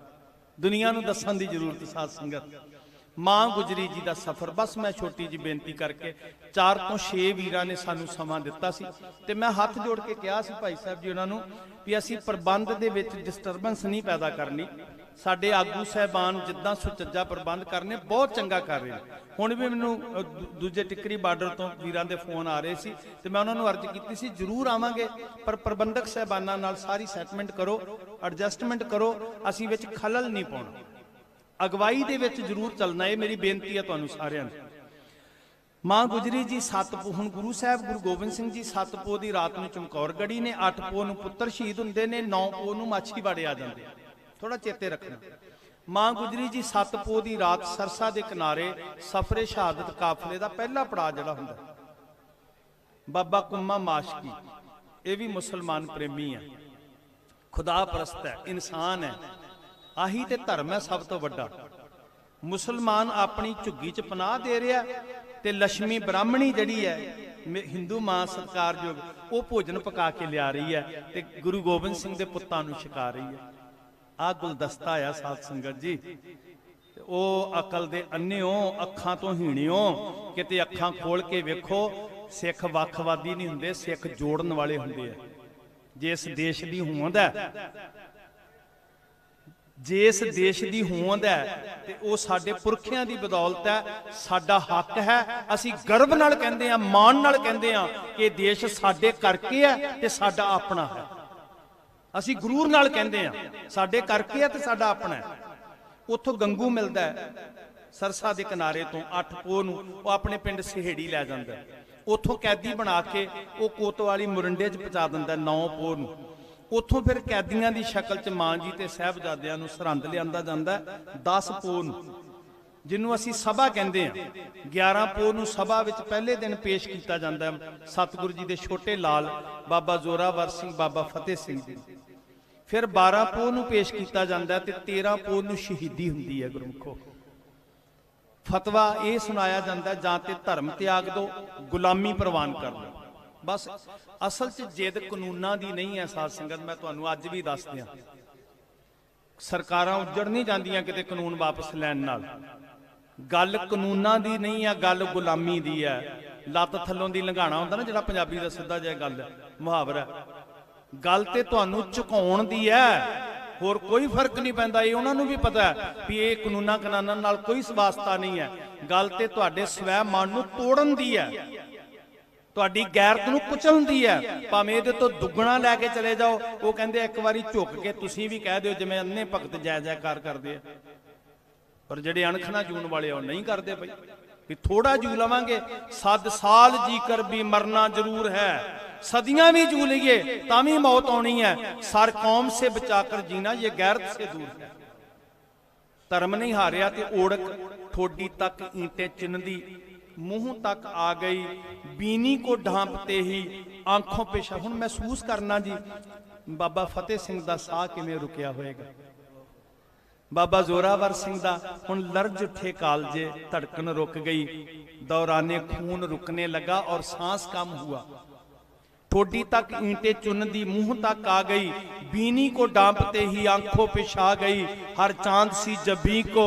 दुनिया नूं दस्सण दी जरूरत साध संगत। मां गुजरी जी का सफर, बस मैं छोटी जी बेनती करके 4 ਤੋਂ 6 ਵੀਰਾਂ ने सानू समा दिता सी ते मैं हथ जोड़ के कहा सी भाई साहब जी उन्होंने भी असी प्रबंध दे विच डिस्टरबेंस नहीं पैदा करनी, साडे आगू साहबान जिद्दां सुचज्जा प्रबंध करने बहुत चंगा कर रहे हैं। हुण भी मैनूं दूजे टिकरी बार्डर तो वीरां दे फोन आ रहे सी ते मैं उन्हां नूं अर्ज कीती सी जरूर आवांगे, पर प्रबंधक साहबानां नाल सारी सैटमेंट करो, एडजस्टमेंट करो, असीं विच खलल नहीं पाउणा, अगवाई दे विच जरूर चलना। है मेरी बेनती है तुहानूं सारिआं नूं। मां गुजरी जी 7 पो, हुण गुरु साहब गुरु गोबिंद सिंह जी 7 पो दी रात नूं चमकौर गढ़ी ने, 8 पो नूं पुत्तर शहीद हुंदे ने, 9 पो नूं माछीवाड़े आ जांदे, थोड़ा चेते रखना। मां गुजरी जी 7 पो दी रात सरसा दे किनारे सफरे शहादत काफले दा पहला पड़ाव जिहड़ा हुंदा, बाबा कुम्मा माशकी, ये भी मुसलमान प्रेमी है, खुदा परस्त है, इंसान है, आही ते धर्म है सब तो वड्डा। मुसलमान अपनी झुग्गी च पनाह दे रहा ते लक्ष्मी ब्राह्मणी जड़ी है हिंदू मां सत्कारयोग, वो भोजन पका के लिया रही है ते गुरु गोबिंद सिंह दे पुत्तां नूं छका रही है। आ गुलदस्ता आ साध संगत जी, ओ अकल दे अन्निओ, अखां तो हीणिओ, किते अखां खोल के वेखो, सिख वखवादी नहीं हुंदे, सिख जोड़न वाले हुंदे आ। जे इस देश दी होंद है ਜੇ ਇਸ ਦੇਸ਼ ਦੀ ਹੋਂਦ ਹੈ ਤੇ ਉਹ ਸਾਡੇ ਪੁਰਖਿਆਂ ਦੀ ਬਦੌਲਤ ਹੈ, ਸਾਡਾ ਹੱਕ ਹੈ। ਅਸੀਂ ਗਰਵ ਨਾਲ ਕਹਿੰਦੇ ਆ, ਮਾਣ ਨਾਲ ਕਹਿੰਦੇ ਆ ਕਿ ਦੇਸ਼ ਸਾਡੇ ਕਰਕੇ ਹੈ ਤੇ ਸਾਡਾ ਆਪਣਾ ਹੈ। ਅਸੀਂ ਗੁਰੂਰ ਨਾਲ ਕਹਿੰਦੇ ਆ ਸਾਡੇ ਕਰਕੇ ਹੈ ਤੇ ਸਾਡਾ ਆਪਣਾ ਹੈ। ਉੱਥੋਂ ਗੰਗੂ ਮਿਲਦਾ ਹੈ ਸਰਸਾ ਦੇ ਕਿਨਾਰੇ ਤੋਂ 8 ਪੋਹ ਨੂੰ, ਉਹ ਆਪਣੇ ਪਿੰਡ ਸਿਹੜੀ ਲੈ ਜਾਂਦਾ। ਉੱਥੋਂ ਕੈਦੀ ਬਣਾ ਕੇ ਉਹ ਕੋਤਵਾਲੀ ਮੁਰੰਡੇ 'ਚ ਪਹੁੰਚਾ ਦਿੰਦਾ 9 ਪੋਹ ਨੂੰ। ਉੱਥੋਂ ਫਿਰ ਕੈਦੀਆਂ ਦੀ ਸ਼ਕਲ 'ਚ ਮਾਂ ਜੀ ਤੇ ਸਾਹਿਬਜ਼ਾਦਿਆਂ ਨੂੰ ਸਰਹੰਦ ਲਿਆਂਦਾ ਜਾਂਦਾ 10 ਪੋਹ ਨੂੰ, ਜਿਹਨੂੰ ਅਸੀਂ ਸਭਾ ਕਹਿੰਦੇ ਆ। 11 ਪੋਹ ਨੂੰ ਸਭਾ ਵਿੱਚ ਪਹਿਲੇ ਦਿਨ ਪੇਸ਼ ਕੀਤਾ ਜਾਂਦਾ ਸਤਿਗੁਰੂ ਜੀ ਦੇ ਛੋਟੇ ਲਾਲ ਬਾਬਾ ਜ਼ੋਰਾਵਰ ਸਿੰਘ, ਬਾਬਾ ਫਤਿਹ ਸਿੰਘ ਜੀ। ਫਿਰ 12 ਪੋਹ ਨੂੰ ਪੇਸ਼ ਕੀਤਾ ਜਾਂਦਾ ਤੇ 13 ਪੋਹ ਨੂੰ ਸ਼ਹੀਦੀ ਹੁੰਦੀ ਹੈ। ਗੁਰਮੁਖੋ, ਫਤਵਾ ਇਹ ਸੁਣਾਇਆ ਜਾਂਦਾ ਜਾਂ ਤੇ ਧਰਮ ਤਿਆਗ ਦਿਓ, ਗੁਲਾਮੀ ਪ੍ਰਵਾਨ ਕਰ ਲਓ। ਬਸ ਅਸਲ 'ਚ ਜਿੱਦ ਕਾਨੂੰਨਾਂ ਦੀ ਨਹੀਂ ਹੈ ਸਾਧ ਸੰਗਤ, ਮੈਂ ਤੁਹਾਨੂੰ ਅੱਜ ਵੀ ਦੱਸ ਦਿਆਂ। ਸਰਕਾਰਾਂ ਉੱਜੜ ਨਹੀਂ ਜਾਂਦੀਆਂ ਕਿਤੇ ਕਾਨੂੰਨ ਵਾਪਸ ਲੈਣ ਨਾਲ। ਗੱਲ ਕਾਨੂੰਨਾਂ ਦੀ ਨਹੀਂ ਹੈ, ਗੱਲ ਗੁਲਾਮੀ ਦੀ ਹੈ। ਲੱਤ ਥੱਲੋਂ ਦੀ ਲੰਘਾਣਾ ਹੁੰਦਾ ਨਾ, ਜਿਹੜਾ ਪੰਜਾਬੀ ਦਾ ਸਿੱਧਾ ਜਿਹਾ ਗੱਲ ਮੁਹਾਵਰਾ। ਗੱਲ ਤੇ ਤੁਹਾਨੂੰ ਝੁਕਾਉਣ ਦੀ ਹੈ, ਹੋਰ ਕੋਈ ਫਰਕ ਨਹੀਂ ਪੈਂਦਾ। ਇਹ ਉਹਨਾਂ ਨੂੰ ਵੀ ਪਤਾ ਹੈ ਵੀ ਇਹ ਕਾਨੂੰਨਾਂ ਕਾਨੂੰਨਾਂ ਨਾਲ ਕੋਈ ਵਾਸਤਾ ਨਹੀਂ ਹੈ। ਗੱਲ ਤੇ ਤੁਹਾਡੇ ਸਵੈ ਮਨ ਨੂੰ ਤੋੜਨ ਦੀ ਹੈ, ਤੁਹਾਡੀ ਗੈਰਤ ਨੂੰ ਕੁਚਲਣ ਦੀ ਹੈ। ਭਾਵੇਂ ਇਹਦੇ ਤੋਂ ਦੁੱਗਣਾ ਲੈ ਕੇ ਚਲੇ ਜਾਓ। ਉਹ ਕਹਿੰਦੇ ਇੱਕ ਵਾਰੀ ਝੁਕ ਕੇ ਤੁਸੀਂ ਵੀ ਕਹਿ ਦਿਓ ਜਿਵੇਂ ਅੰਨੇ ਭਗਤ ਜੈ ਜੈਕਾਰ ਕਰਦੇ ਆ, ਪਰ ਜਿਹੜੇ ਅਣਖਣਾ ਜੂਨ ਵਾਲੇ ਉਹ ਨਹੀਂ ਕਰਦੇ ਬਈ, ਵੀ ਥੋੜਾ ਜੂ ਲਵਾਂਗੇ। 7 ਸਾਲ ਜੀ ਕਰ ਵੀ ਮਰਨਾ ਜ਼ਰੂਰ ਹੈ, सदियां भी जू लिए तामी मौत आनी है। सार कौम से बचाकर जीना ये गैरत से दूर है। धर्म नहीं हारिया ते ओढ़क ठोडी तक ईंटे चिन्हदी, मुंह तक आ गई बीनी को ढांपते ही आंखों पे हुण महसूस करना जी बाबा फतेह सिंह दा साह किवें रुकिया होएगा। बाबा जोरावर सिंह दा हुण लर्ज उठे कालजे, धड़कन रुक गई, दौराने खून रुकने लगा और सांस कम हुआ। ठोडी तक ईंटे चुनदी, मुंह तक आ गई बीनी को डांपते ही आंखों पे छा गई, हर चांद सी जबी को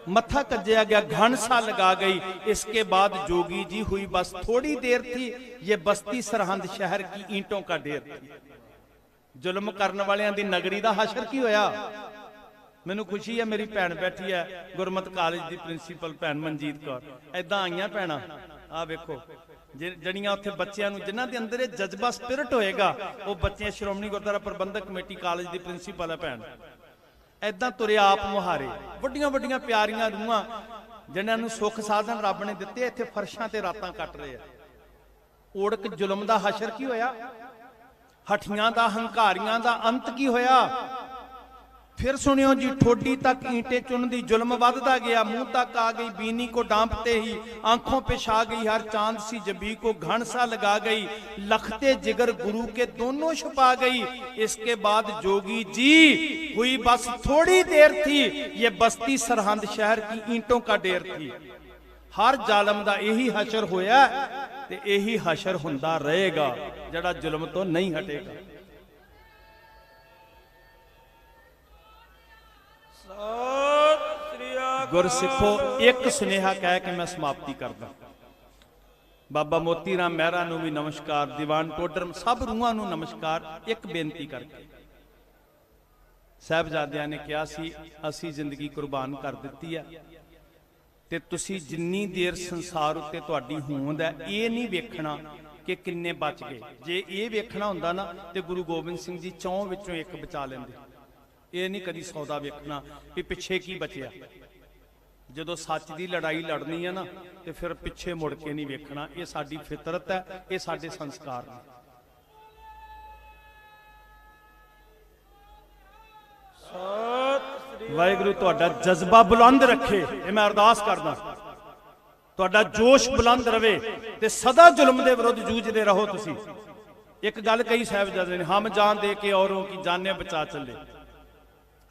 मत्था कज्या गया, घन सा लगा गई। इसके बाद जोगी जी हुई बस थोड़ी देर थी, ये बस्ती सरहंद शहर की ईंटों का ढेर थी। जुल्म करने वालियां दी नगरी दा हशर की होया। मैनू खुशी है मेरी भैन बैठी है गुरमत कॉलेज की प्रिंसीपल भैन मनजीत कौर। ऐदा आईयां भैणां आ वेखो जड़ियां उत्थे बच्चियां नूं जिन्हां दे अंदर इह जज्बा स्पिरिट होएगा वो बच्चे श्रोमणी गुरुद्वारा प्रबंधक कमेटी कॉलेज की प्रिंसीपल है भैन। ऐदा तुरे आप मुहारे वड्डियां वड्डियां प्यारियां रूहां जिन्हां नूं सुख साधन रब ने दित्ते इत्थे फर्शां ते रातां कट रहे आ। ओड़क जुल्म दा हशर की होया, हठियां दा हंकारियां दा अंत की होया। फिर सुनियो जी, ठोडी तक ईंटे चुनदी, जुल्म वधदा गया, मुंह तक आ गई बीनी को डांपते ही आंखों पे छा गई, हर चांद सी जबी को घन सा लगा गई, लखते जिगर गुरु के दोनों छुपा गई। इसके बाद जोगी जी हुई बस थोड़ी देर थी, ये बस्ती सरहंद शहर की ईंटों का ढेर थी। हर जालम दा यही हशर होया ते यही हशर हुंदा रहेगा जड़ा जुल्म तो नहीं हटेगा। गुरसिखो एक सुनेहा कह के मैं समाप्ति करदा। बाबा मोती राम मेहरा नूं भी नमस्कार, दीवान टोडर सब रूहां नूं नमस्कार। एक बेनती करके साहिबजादियां ने कहा सी असी जिंदगी कुर्बान कर दित्ती है ते तुसी जिन्नी देर संसार उत्ते तुहाडी होंद है ये नहीं वेखना कि किन्ने बच गए। जे ये वेखना हुंदा ना ते गुरु गोबिंद सिंह जी 4 विचों एक बचा लेंदे। ये नहीं कदी सौदा वेखना भी पिछे की बचिया। जदों सच की लड़ाई लड़नी है ना तो फिर पिछे मुड़ के नहीं वेखना। ये साडी फितरत है, ये साडे संस्कार ने। वाहिगुरू तुहाडा जज्बा बुलंद रखे, ये मैं अरदास करदा। तुहाडा जोश बुलंद रवे ते सदा जुल्म दे विरुद्ध जूझदे रहो। तुसी एक गल कही साहिबजादे ने, हम जान दे के औरों की जाने बचा चले।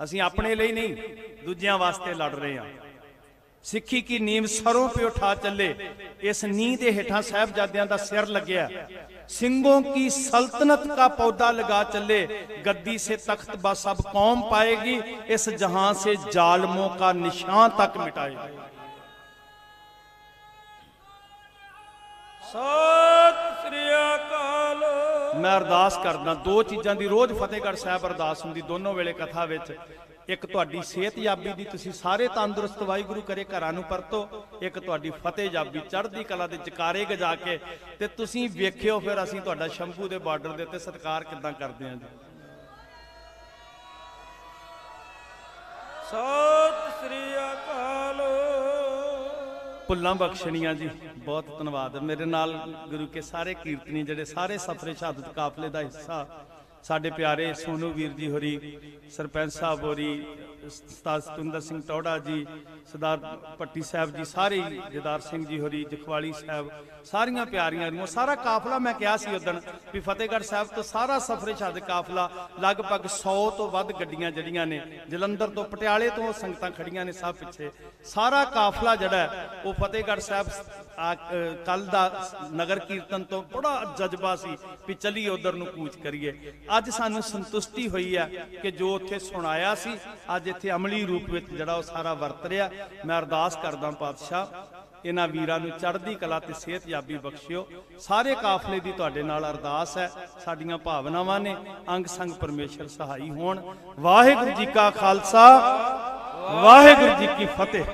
असीं अपने लिए नहीं दूजियां वास्ते लड़ रहे हैं। सिक्खी की नींव सरों पे उठा चले, इस नींव के हेठां साहिबजादियां दा सिर लग्या। सिंगों की सल्तनत का पौधा लगा चले, गद्दी से तख्त बा सब कौम पाएगी, इस जहां से जालमों का निशान तक मिटाएगी। सत श्री अकाल। ਮੈਂ ਅਰਦਾਸ ਕਰਦਾ, ਦੋ ਚੀਜ਼ਾਂ ਦੀ ਰੋਜ਼ ਫਤਿਹਗੜ੍ਹ ਸਾਹਿਬ ਅਰਦਾਸ ਹੁੰਦੀ ਦੋਨੋਂ ਵੇਲੇ ਕਥਾ ਵਿੱਚ। ਇੱਕ ਤੁਹਾਡੀ ਸਿਹਤ ਯਾਬੀ ਦੀ, ਤੁਸੀਂ ਸਾਰੇ ਤੰਦਰੁਸਤ ਵਾਹਿਗੁਰੂ ਕਰੇ ਘਰਾਂ ਨੂੰ ਪਰਤੋ। ਇੱਕ ਤੁਹਾਡੀ ਫਤਿਹ ਯਾਬੀ, ਚੜ੍ਹਦੀ ਕਲਾ ਦੇ ਜਕਾਰੇ ਗਜਾ ਕੇ, ਤੇ ਤੁਸੀਂ ਵੇਖਿਓ ਫਿਰ ਅਸੀਂ ਤੁਹਾਡਾ ਸ਼ੰਭੂ ਦੇ ਬਾਰਡਰ ਦੇ ਉੱਤੇ ਸਤਿਕਾਰ ਕਿੱਦਾਂ ਕਰਦੇ ਹਾਂ ਜੀ। ਸਤਿ ਸ੍ਰੀ ਅਕਾਲ। ਭੁੱਲਾਂ ਬਖਸ਼ਣੀਆਂ ਜੀ, ਬਹੁਤ ਧੰਨਵਾਦ। ਮੇਰੇ ਨਾਲ ਗੁਰੂ ਕੇ ਸਾਰੇ ਕੀਰਤਨੀ ਜਿਹੜੇ ਸਾਰੇ ਸਫਰੇ ਸ਼ਹਾਦਤ ਕਾਫਲੇ ਦਾ ਹਿੱਸਾ, ਸਾਡੇ ਪਿਆਰੇ ਸੋਨੂ ਵੀਰ ਜੀ ਹੋਰੀ, ਸਰਪੰਚ ਸਾਹਿਬ ਹੋਰੀ, ਉਸਤਾਦ ਸਤਿੰਦਰ ਸਿੰਘ ਟੌੜਾ ਜੀ, ਸਰਦਾਰ ਪੱਟੀ ਸਾਹਿਬ ਜੀ, ਸਾਰੇ ਜਦਾਰ ਸਿੰਘ ਜੀ ਹੋਰੀ, ਜਖਵਾਲੀ ਸਾਹਿਬ, ਸਾਰੀਆਂ ਪਿਆਰੀਆਂ ਨੂੰ ਸਾਰਾ ਕਾਫਲਾ। ਮੈਂ ਕਿਹਾ ਸੀ ਉਦਣ ਵੀ ਫਤਿਹਗੜ੍ਹ ਸਾਹਿਬ ਤੋਂ ਸਾਰਾ ਸਫਰੇ ਸ਼ਹਾਦਤ ਕਾਫਲਾ, ਲਗਭਗ 100 ਤੋਂ ਵੱਧ ਗੱਡੀਆਂ ਜਿਹੜੀਆਂ ਨੇ, ਜਲੰਧਰ ਤੋਂ ਪਟਿਆਲੇ ਤੋਂ ਸੰਗਤਾਂ ਖੜੀਆਂ ਨੇ ਸਭ ਪਿੱਛੇ, ਸਾਰਾ ਕਾਫਲਾ ਜਿਹੜਾ ਉਹ ਫਤਿਹਗੜ੍ਹ ਸਾਹਿਬ ਕੱਲ ਦਾ ਨਗਰ ਕੀਰਤਨ ਤੋਂ ਬੜਾ ਜਜ਼ਬਾ ਸੀ ਵੀ ਚੱਲੀਏ ਉਧਰ ਨੂੰ ਕੂਚ ਕਰੀਏ। ਅੱਜ ਸਾਨੂੰ ਸੰਤੁਸ਼ਟੀ ਹੋਈ ਹੈ ਕਿ ਜੋ ਉੱਥੇ ਸੁਣਾਇਆ ਸੀ ਅੱਜ ਇੱਥੇ ਅਮਲੀ ਰੂਪ ਵਿੱਚ ਜਿਹੜਾ ਉਹ ਸਾਰਾ ਵਰਤ ਰਿਹਾ। ਮੈਂ ਅਰਦਾਸ ਕਰਦਾ ਪਾਤਸ਼ਾਹ ਇਹਨਾਂ ਵੀਰਾਂ ਨੂੰ ਚੜ੍ਹਦੀ ਕਲਾ ਤੇ ਸਿਹਤ ਯਾਬੀ ਬਖਸ਼ਿਓ। ਸਾਰੇ ਕਾਫਲੇ ਦੀ ਤੁਹਾਡੇ ਨਾਲ ਅਰਦਾਸ ਹੈ, ਸਾਡੀਆਂ ਭਾਵਨਾਵਾਂ ਨੇ, ਅੰਗ ਸੰਗ ਪਰਮੇਸ਼ਰ ਸਹਾਈ ਹੋਣ। ਵਾਹਿਗੁਰੂ ਜੀ ਕਾ ਖਾਲਸਾ, ਵਾਹਿਗੁਰੂ ਜੀ ਕੀ ਫਤਿਹ।